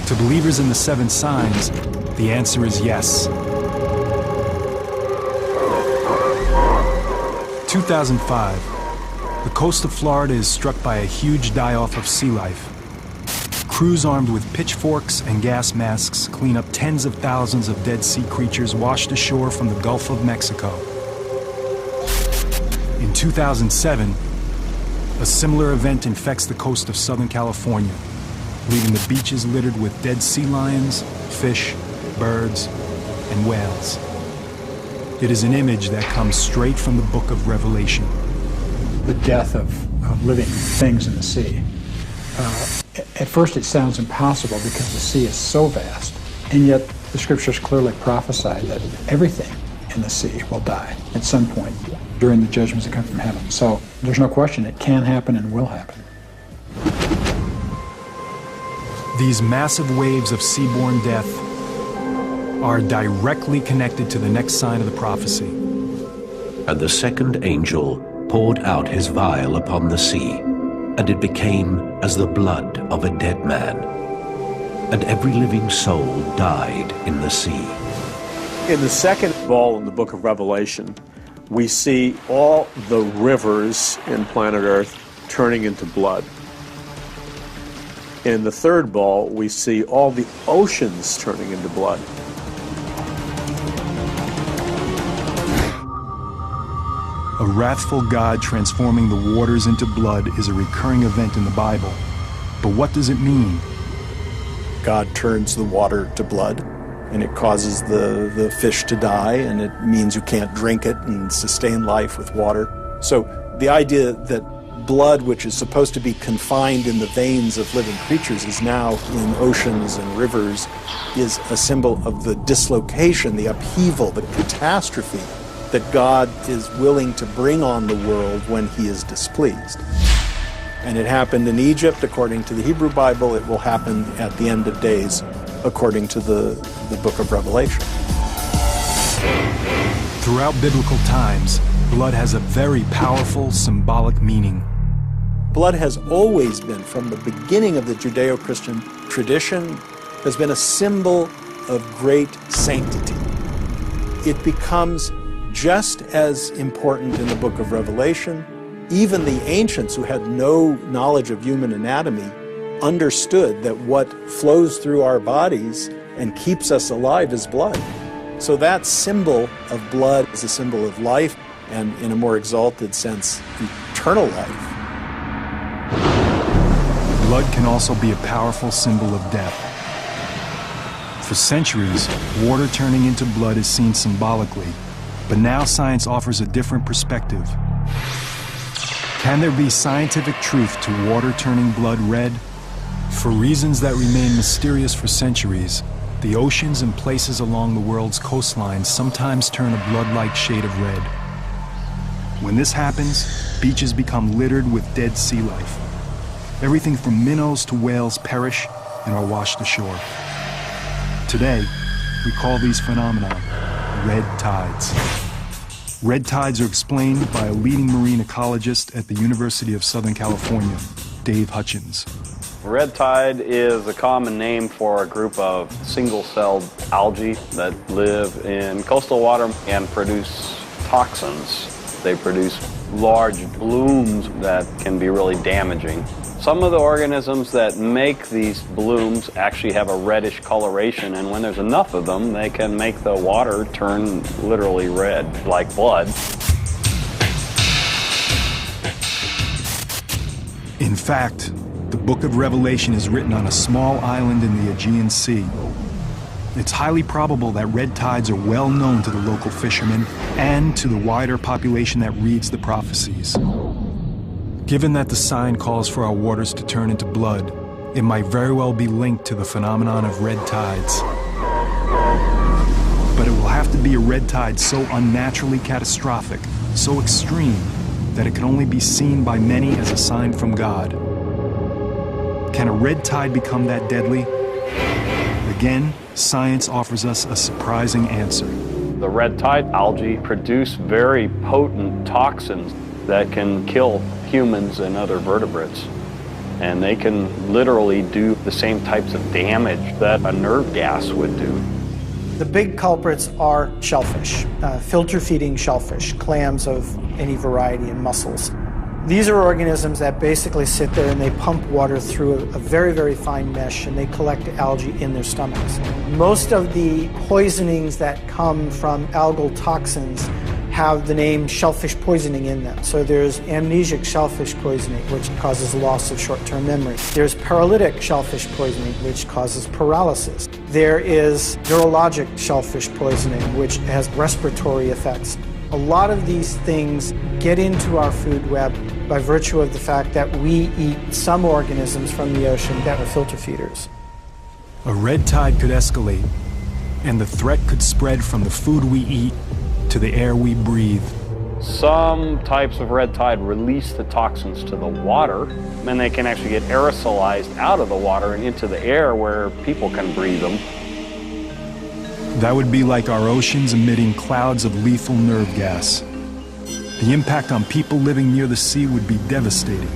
To believers in the 7 signs, the answer is yes. 2005, the coast of Florida is struck by a huge die-off of sea life. Crews armed with pitchforks and gas masks clean up tens of thousands of dead sea creatures washed ashore from the Gulf of Mexico. In 2007, a similar event infects the coast of Southern California, leaving the beaches littered with dead sea lions, fish, birds, and whales. It is an image that comes straight from the book of Revelation. The death of living things in the sea. At first it sounds impossible because the sea is so vast, and yet the scriptures clearly prophesy that everything in the sea will die at some point during the judgments that come from heaven. So there's no question it can happen and will happen. These massive waves of seaborne death are directly connected to the next sign of the prophecy. And the second angel poured out his vial upon the sea, and it became as the blood of a dead man. And every living soul died in the sea. In the second ball in the book of Revelation, we see all the rivers in planet Earth turning into blood. In the third ball, we see all the oceans turning into blood. A wrathful God transforming the waters into blood is a recurring event in the Bible. But what does it mean? God turns the water to blood, and it causes the fish to die, and it means you can't drink it and sustain life with water. So the idea that blood, which is supposed to be confined in the veins of living creatures, is now in oceans and rivers, is a symbol of the dislocation, the upheaval, the catastrophe that God is willing to bring on the world when he is displeased. And it happened in Egypt, according to the Hebrew Bible. It will happen at the end of days, according to the book of Revelation. Throughout biblical times, blood has a very powerful symbolic meaning. Blood has always been, from the beginning of the Judeo-Christian tradition, has been a symbol of great sanctity. It becomes just as important in the book of Revelation. Even the ancients, who had no knowledge of human anatomy, understood that what flows through our bodies and keeps us alive is blood. So that symbol of blood is a symbol of life, and in a more exalted sense, eternal life. Blood can also be a powerful symbol of death. For centuries, water turning into blood is seen symbolically, but now science offers a different perspective. Can there be scientific truth to water turning blood red? For reasons that remain mysterious for centuries, the oceans and places along the world's coastlines sometimes turn a blood-like shade of red. When this happens, beaches become littered with dead sea life. Everything from minnows to whales perish and are washed ashore. Today, we call these phenomena red tides. Red tides are explained by a leading marine ecologist at the University of Southern California, Dave Hutchins. Red tide is a common name for a group of single-celled algae that live in coastal water and produce toxins. They produce large blooms that can be really damaging. Some of the organisms that make these blooms actually have a reddish coloration, and when there's enough of them, they can make the water turn literally red, like blood. In fact, the book of Revelation is written on a small island in the Aegean Sea. It's highly probable that red tides are well known to the local fishermen and to the wider population that reads the prophecies. Given that the sign calls for our waters to turn into blood, it might very well be linked to the phenomenon of red tides. But it will have to be a red tide so unnaturally catastrophic, so extreme, that it can only be seen by many as a sign from God. Can a red tide become that deadly? Again, science offers us a surprising answer. The red tide algae produce very potent toxins that can kill humans and other vertebrates. And they can literally do the same types of damage that a nerve gas would do. The big culprits are shellfish, filter-feeding shellfish, clams of any variety, and mussels. These are organisms that basically sit there and they pump water through a very, very fine mesh, and they collect algae in their stomachs. Most of the poisonings that come from algal toxins have the name shellfish poisoning in them. So there's amnesic shellfish poisoning, which causes loss of short-term memory. There's paralytic shellfish poisoning, which causes paralysis. There is neurologic shellfish poisoning, which has respiratory effects. A lot of these things get into our food web by virtue of the fact that we eat some organisms from the ocean that are filter feeders. A red tide could escalate, and the threat could spread from the food we eat to the air we breathe. Some types of red tide release the toxins to the water, and they can actually get aerosolized out of the water and into the air where people can breathe them. That would be like our oceans emitting clouds of lethal nerve gas. The impact on people living near the sea would be devastating.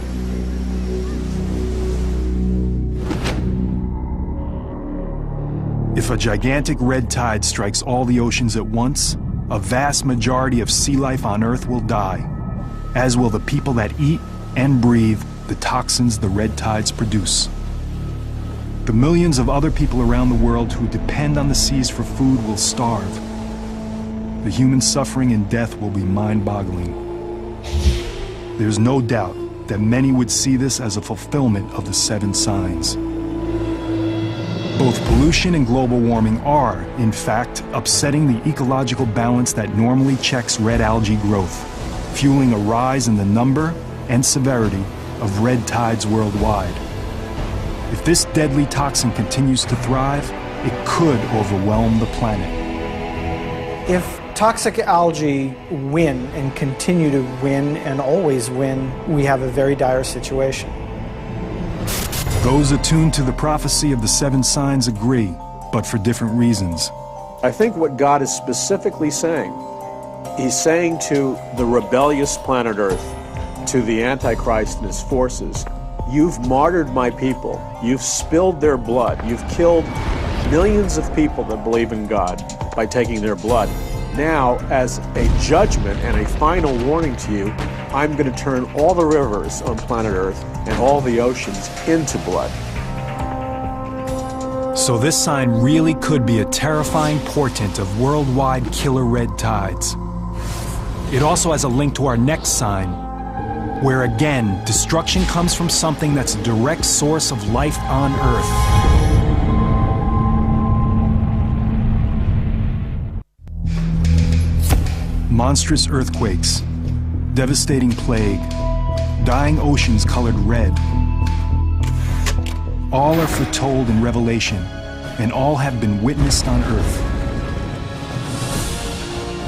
If a gigantic red tide strikes all the oceans at once, a vast majority of sea life on Earth will die, as will the people that eat and breathe the toxins the red tides produce. The millions of other people around the world who depend on the seas for food will starve. The human suffering and death will be mind-boggling. There's no doubt that many would see this as a fulfillment of the 7 signs. Both pollution and global warming are, in fact, upsetting the ecological balance that normally checks red algae growth, fueling a rise in the number and severity of red tides worldwide. If this deadly toxin continues to thrive, it could overwhelm the planet. If toxic algae win and continue to win and always win, we have a very dire situation. Those attuned to the prophecy of the 7 signs agree, but for different reasons. I think what God is specifically saying, he's saying to the rebellious planet Earth, to the Antichrist and his forces, you've martyred my people, you've spilled their blood, you've killed millions of people that believe in God by taking their blood. Now, as a judgment and a final warning to you, I'm going to turn all the rivers on planet Earth and all the oceans into blood. So this sign really could be a terrifying portent of worldwide killer red tides. It also has a link to our next sign, where again, destruction comes from something that's a direct source of life on Earth. Monstrous earthquakes, devastating plague, dying oceans colored red. All are foretold in Revelation, and all have been witnessed on Earth.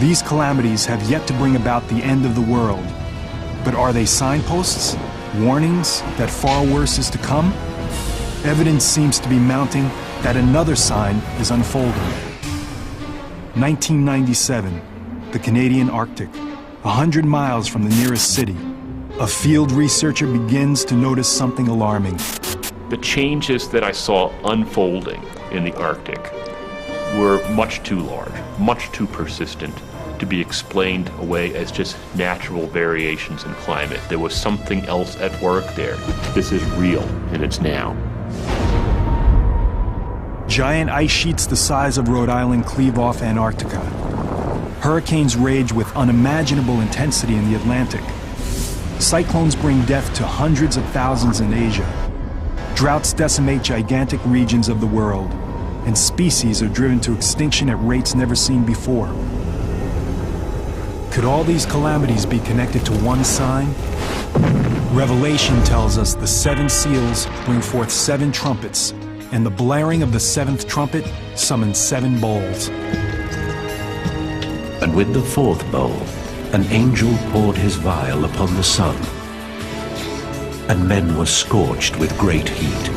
These calamities have yet to bring about the end of the world, but are they signposts, warnings that far worse is to come? Evidence seems to be mounting that another sign is unfolding. 1997, the Canadian Arctic, 100 miles from the nearest city. A field researcher begins to notice something alarming. The changes that I saw unfolding in the Arctic were much too large, much too persistent to be explained away as just natural variations in climate. There was something else at work there. This is real, and it's now. Giant ice sheets the size of Rhode Island cleave off Antarctica. Hurricanes rage with unimaginable intensity in the Atlantic. Cyclones bring death to hundreds of thousands in Asia. Droughts decimate gigantic regions of the world, and species are driven to extinction at rates never seen before. Could all these calamities be connected to one sign? Revelation tells us the 7 seals bring forth 7 trumpets, and the blaring of the 7th trumpet summons 7 bowls. And with the 4th bowl, an angel poured his vial upon the sun, and men were scorched with great heat.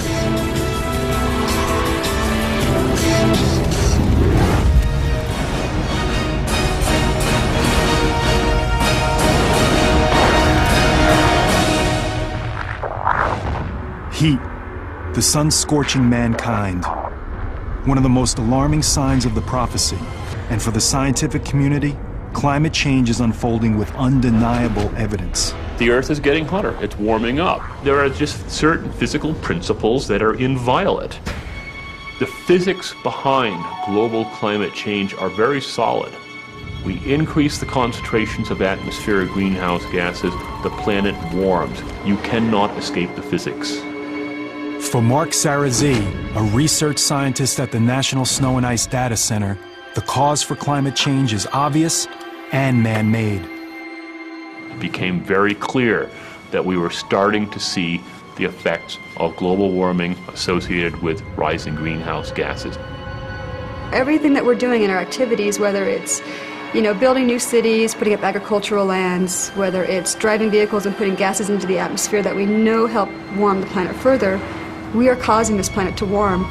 Heat, the sun scorching mankind. One of the most alarming signs of the prophecy. And for the scientific community, climate change is unfolding with undeniable evidence. The Earth is getting hotter. It's warming up. There are just certain physical principles that are inviolate. The physics behind global climate change are very solid. we increase the concentrations of atmospheric greenhouse gases, the planet warms. You cannot escape the physics. For Mark Sarazi, a research scientist at the National Snow and Ice Data Center, the cause for climate change is obvious and man-made. It became very clear that we were starting to see the effects of global warming associated with rising greenhouse gases. Everything that we're doing in our activities, whether it's building new cities, putting up agricultural lands, whether it's driving vehicles and putting gases into the atmosphere that we know help warm the planet further, we are causing this planet to warm.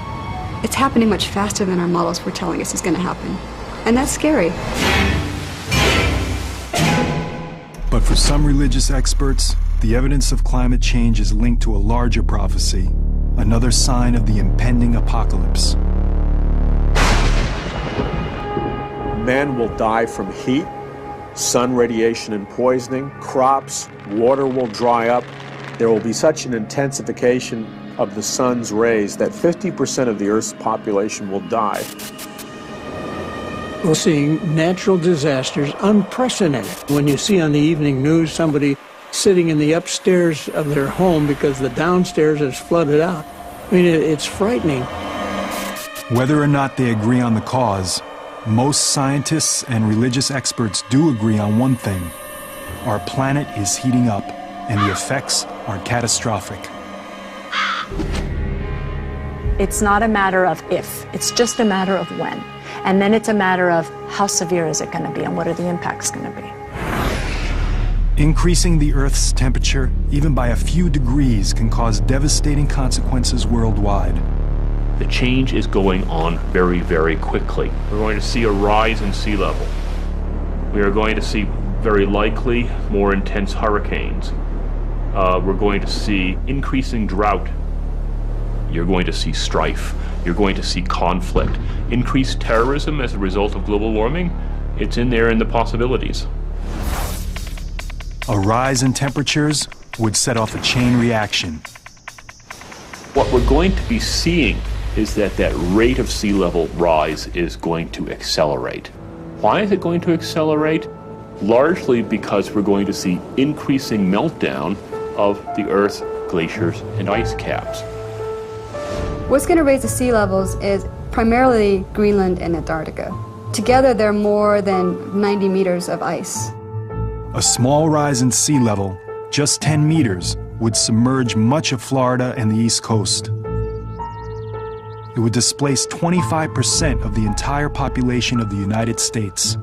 It's happening much faster than our models were telling us is going to happen. And that's scary. But for some religious experts, the evidence of climate change is linked to a larger prophecy, another sign of the impending apocalypse. Men will die from heat, sun radiation and poisoning, crops, water will dry up. There will be such an intensification of the sun's rays that 50% of the Earth's population will die. We're seeing natural disasters, unprecedented. When you see on the evening news somebody sitting in the upstairs of their home because the downstairs is flooded out, I mean, it's frightening. Whether or not they agree on the cause, most scientists and religious experts do agree on one thing. Our planet is heating up, and the effects are catastrophic. It's not a matter of if, it's just a matter of when. And then it's a matter of how severe is it going to be and what are the impacts going to be. Increasing the Earth's temperature, even by a few degrees, can cause devastating consequences worldwide. The change is going on very, very quickly. We're going to see a rise in sea level. We are going to see, very likely, more intense hurricanes. We're going to see increasing drought. You're going to see strife. You're going to see conflict. Increased terrorism as a result of global warming, it's in there in the possibilities. A rise in temperatures would set off a chain reaction. What we're going to be seeing is that rate of sea level rise is going to accelerate. Why is it going to accelerate? Largely because we're going to see increasing meltdown of the Earth's glaciers and ice caps. What's going to raise the sea levels is primarily Greenland and Antarctica. Together, they're more than 90 meters of ice. A small rise in sea level, just 10 meters, would submerge much of Florida and the East Coast. It would displace 25% of the entire population of the United States.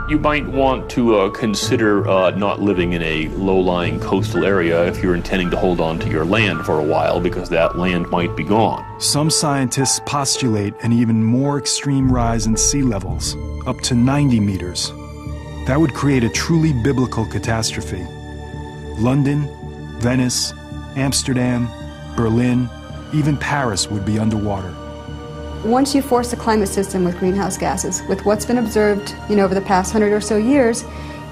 You might want to consider not living in a low-lying coastal area if you're intending to hold on to your land for a while, because that land might be gone. Some scientists postulate an even more extreme rise in sea levels, up to 90 meters. That would create a truly biblical catastrophe. London, Venice, Amsterdam, Berlin, even Paris would be underwater. Once you force the climate system with greenhouse gases, with what's been observed, over the past 100 or so years,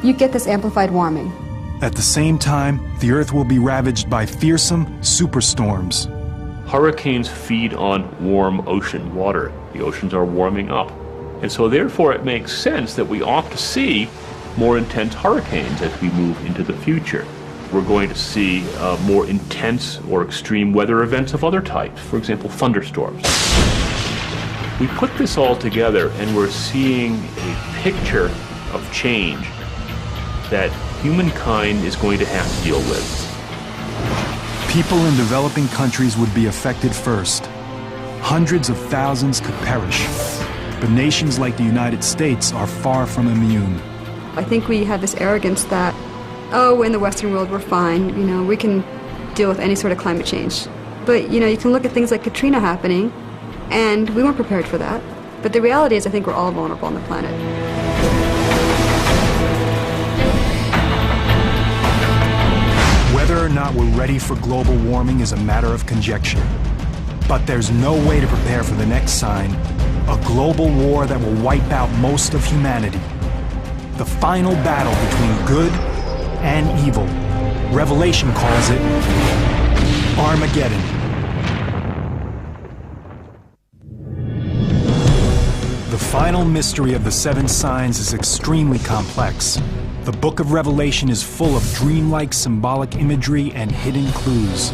you get this amplified warming. At the same time, the Earth will be ravaged by fearsome superstorms. Hurricanes feed on warm ocean water. The oceans are warming up. And so therefore it makes sense that we ought to see more intense hurricanes as we move into the future. We're going to see more intense or extreme weather events of other types, for example, thunderstorms. We put this all together and we're seeing a picture of change that humankind is going to have to deal with. People in developing countries would be affected first. Hundreds of thousands could perish. But nations like the United States are far from immune. I think we have this arrogance that, in the Western world we're fine, we can deal with any sort of climate change. But, you can look at things like Katrina happening, and we weren't prepared for that. But the reality is I think we're all vulnerable on the planet. Whether or not we're ready for global warming is a matter of conjecture. But there's no way to prepare for the next sign, a global war that will wipe out most of humanity. The final battle between good and evil. Revelation calls it Armageddon. The final mystery of the seven signs is extremely complex. The book of Revelation is full of dreamlike symbolic imagery and hidden clues.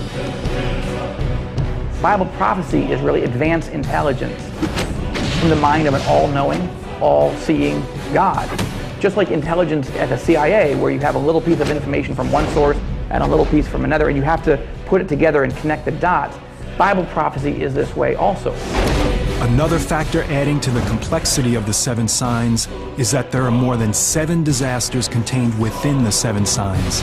Bible prophecy is really advanced intelligence from the mind of an all-knowing, all-seeing God. Just like intelligence at the CIA, where you have a little piece of information from one source and a little piece from another, and you have to put it together and connect the dots. Bible prophecy is this way also. Another factor adding to the complexity of the seven signs is that there are more than 7 disasters contained within the seven signs.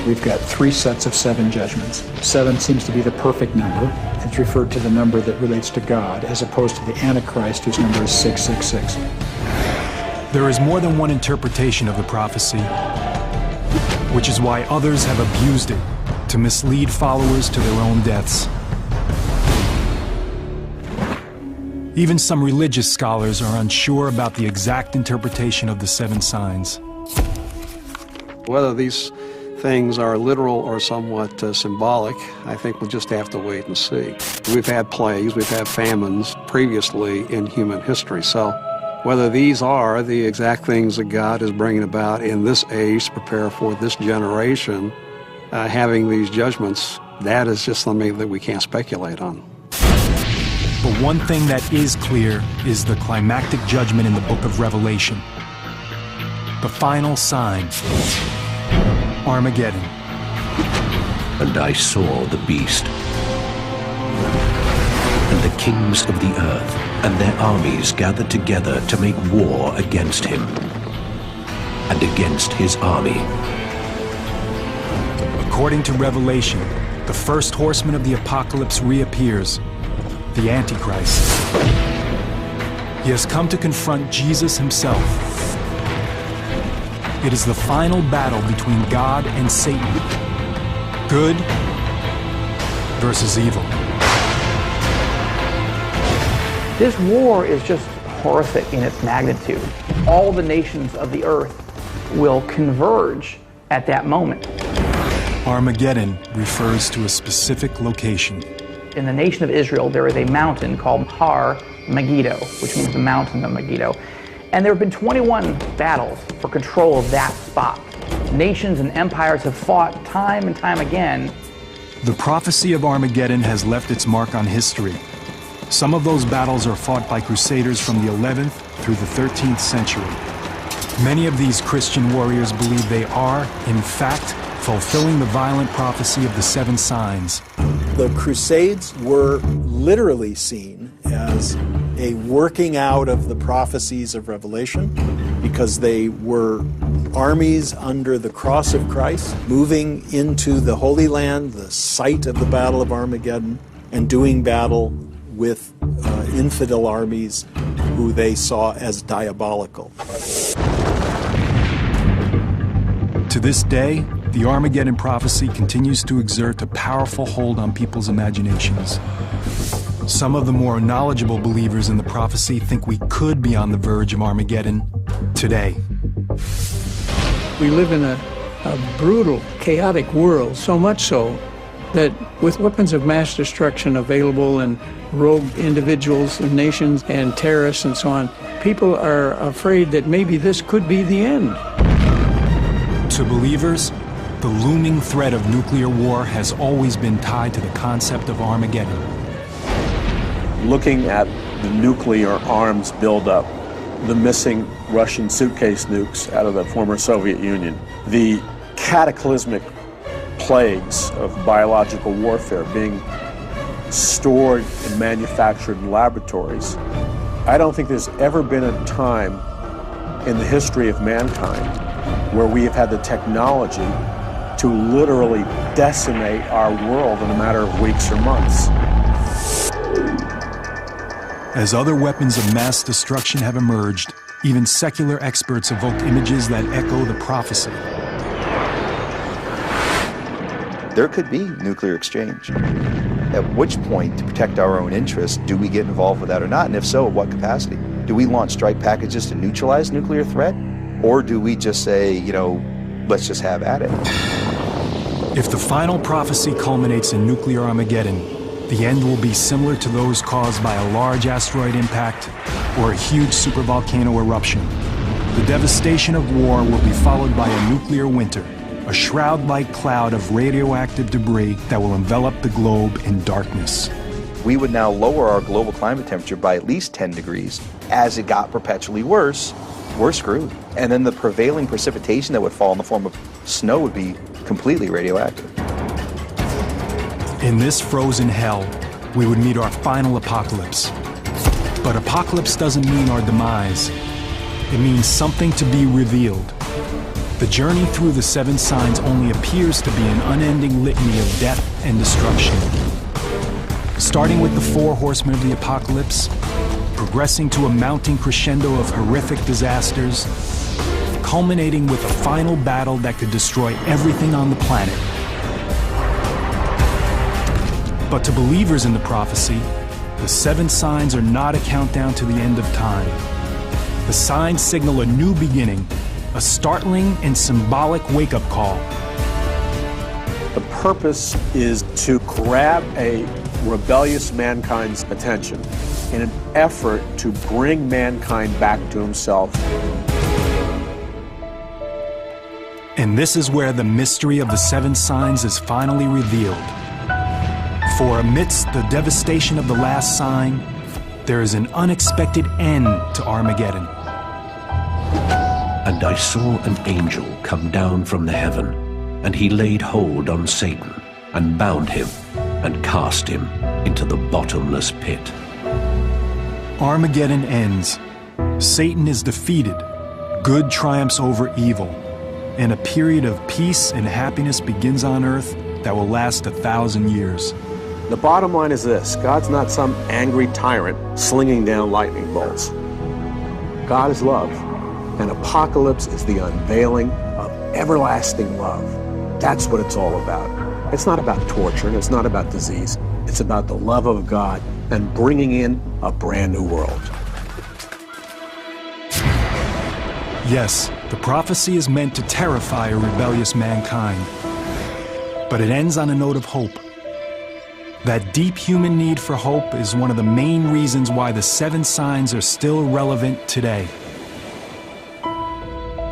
We've got 3 sets of 7 judgments. 7 seems to be the perfect number. It's referred to the number that relates to God, as opposed to the Antichrist, whose number is 666. There is more than one interpretation of the prophecy, which is why others have abused it to mislead followers to their own deaths. Even some religious scholars are unsure about the exact interpretation of the seven signs. Whether these things are literal or somewhat symbolic, I think we'll just have to wait and see. We've had plagues, we've had famines previously in human history, so whether these are the exact things that God is bringing about in this age to prepare for this generation, having these judgments, that is just something that we can't speculate on. But one thing that is clear is the climactic judgment in the book of Revelation. The final sign, Armageddon. And I saw the beast, and the kings of the earth, and their armies gathered together to make war against him, and against his army. According to Revelation, the first horseman of the Apocalypse reappears, the Antichrist. He has come to confront Jesus himself. It is the final battle between God and Satan. Good versus evil. This war is just horrific in its magnitude. All the nations of the earth will converge at that moment. Armageddon refers to a specific location. In the nation of Israel, there is a mountain called Har Megiddo, which means the mountain of Megiddo. And there have been 21 battles for control of that spot. Nations and empires have fought time and time again. The prophecy of Armageddon has left its mark on history. Some of those battles are fought by crusaders from the 11th through the 13th century. Many of these Christian warriors believe they are, in fact, fulfilling the violent prophecy of the seven signs. The Crusades were literally seen as a working out of the prophecies of Revelation, because they were armies under the cross of Christ, moving into the Holy Land, the site of the Battle of Armageddon, and doing battle with infidel armies who they saw as diabolical. To this day, the Armageddon prophecy continues to exert a powerful hold on people's imaginations. Some of the more knowledgeable believers in the prophecy think we could be on the verge of Armageddon today. We live in a brutal, chaotic world, so much so that with weapons of mass destruction available and rogue individuals and nations and terrorists and so on, people are afraid that maybe this could be the end. To believers, the looming threat of nuclear war has always been tied to the concept of Armageddon. Looking at the nuclear arms buildup, the missing Russian suitcase nukes out of the former Soviet Union, the cataclysmic plagues of biological warfare being stored and manufactured in laboratories, I don't think there's ever been a time in the history of mankind where we have had the technology to literally decimate our world in a matter of weeks or months. As other weapons of mass destruction have emerged, even secular experts evoked images that echo the prophecy. There could be nuclear exchange. At which point, to protect our own interests, do we get involved with that or not? And if so, at what capacity? Do we launch strike packages to neutralize nuclear threat? Or do we just say, let's just have at it? If the final prophecy culminates in nuclear Armageddon, the end will be similar to those caused by a large asteroid impact or a huge supervolcano eruption. The devastation of war will be followed by a nuclear winter, a shroud-like cloud of radioactive debris that will envelop the globe in darkness. We would now lower our global climate temperature by at least 10 degrees. As it got perpetually worse, we're screwed. And then the prevailing precipitation that would fall in the form of snow would be completely radioactive. In this frozen hell, we would meet our final apocalypse. But apocalypse doesn't mean our demise. It means something to be revealed. The journey through the 7 signs only appears to be an unending litany of death and destruction. Starting with the 4 horsemen of the apocalypse, progressing to a mounting crescendo of horrific disasters, culminating with a final battle that could destroy everything on the planet. But to believers in the prophecy, the 7 signs are not a countdown to the end of time. The signs signal a new beginning, a startling and symbolic wake-up call. The purpose is to grab a rebellious mankind's attention in an effort to bring mankind back to himself. And this is where the mystery of the 7 signs is finally revealed. For amidst the devastation of the last sign, there is an unexpected end to Armageddon. And I saw an angel come down from the heaven, and he laid hold on Satan, and bound him, and cast him into the bottomless pit. Armageddon ends. Satan is defeated. Good triumphs over evil. And a period of peace and happiness begins on earth that will last 1,000 years. The bottom line is this: God's not some angry tyrant slinging down lightning bolts. God is love, and apocalypse is the unveiling of everlasting love. That's what it's all about. It's not about torture, and it's not about disease. It's about the love of God and bringing in a brand new world. Yes, the prophecy is meant to terrify a rebellious mankind. But it ends on a note of hope. That deep human need for hope is one of the main reasons why the 7 signs are still relevant today.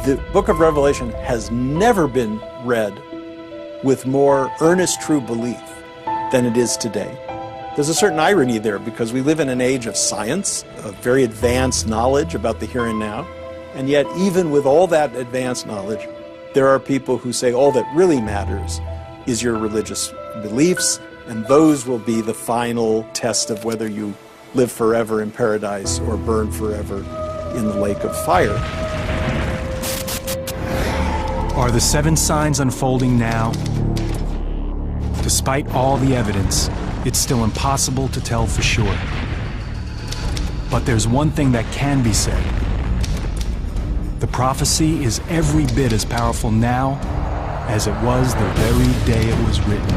The book of Revelation has never been read with more earnest, true belief than it is today. There's a certain irony there because we live in an age of science, of very advanced knowledge about the here and now, and yet even with all that advanced knowledge, there are people who say all that really matters is your religious beliefs, and those will be the final test of whether you live forever in paradise or burn forever in the lake of fire. Are the 7 signs unfolding now? Despite all the evidence, it's still impossible to tell for sure. But there's one thing that can be said. The prophecy is every bit as powerful now as it was the very day it was written.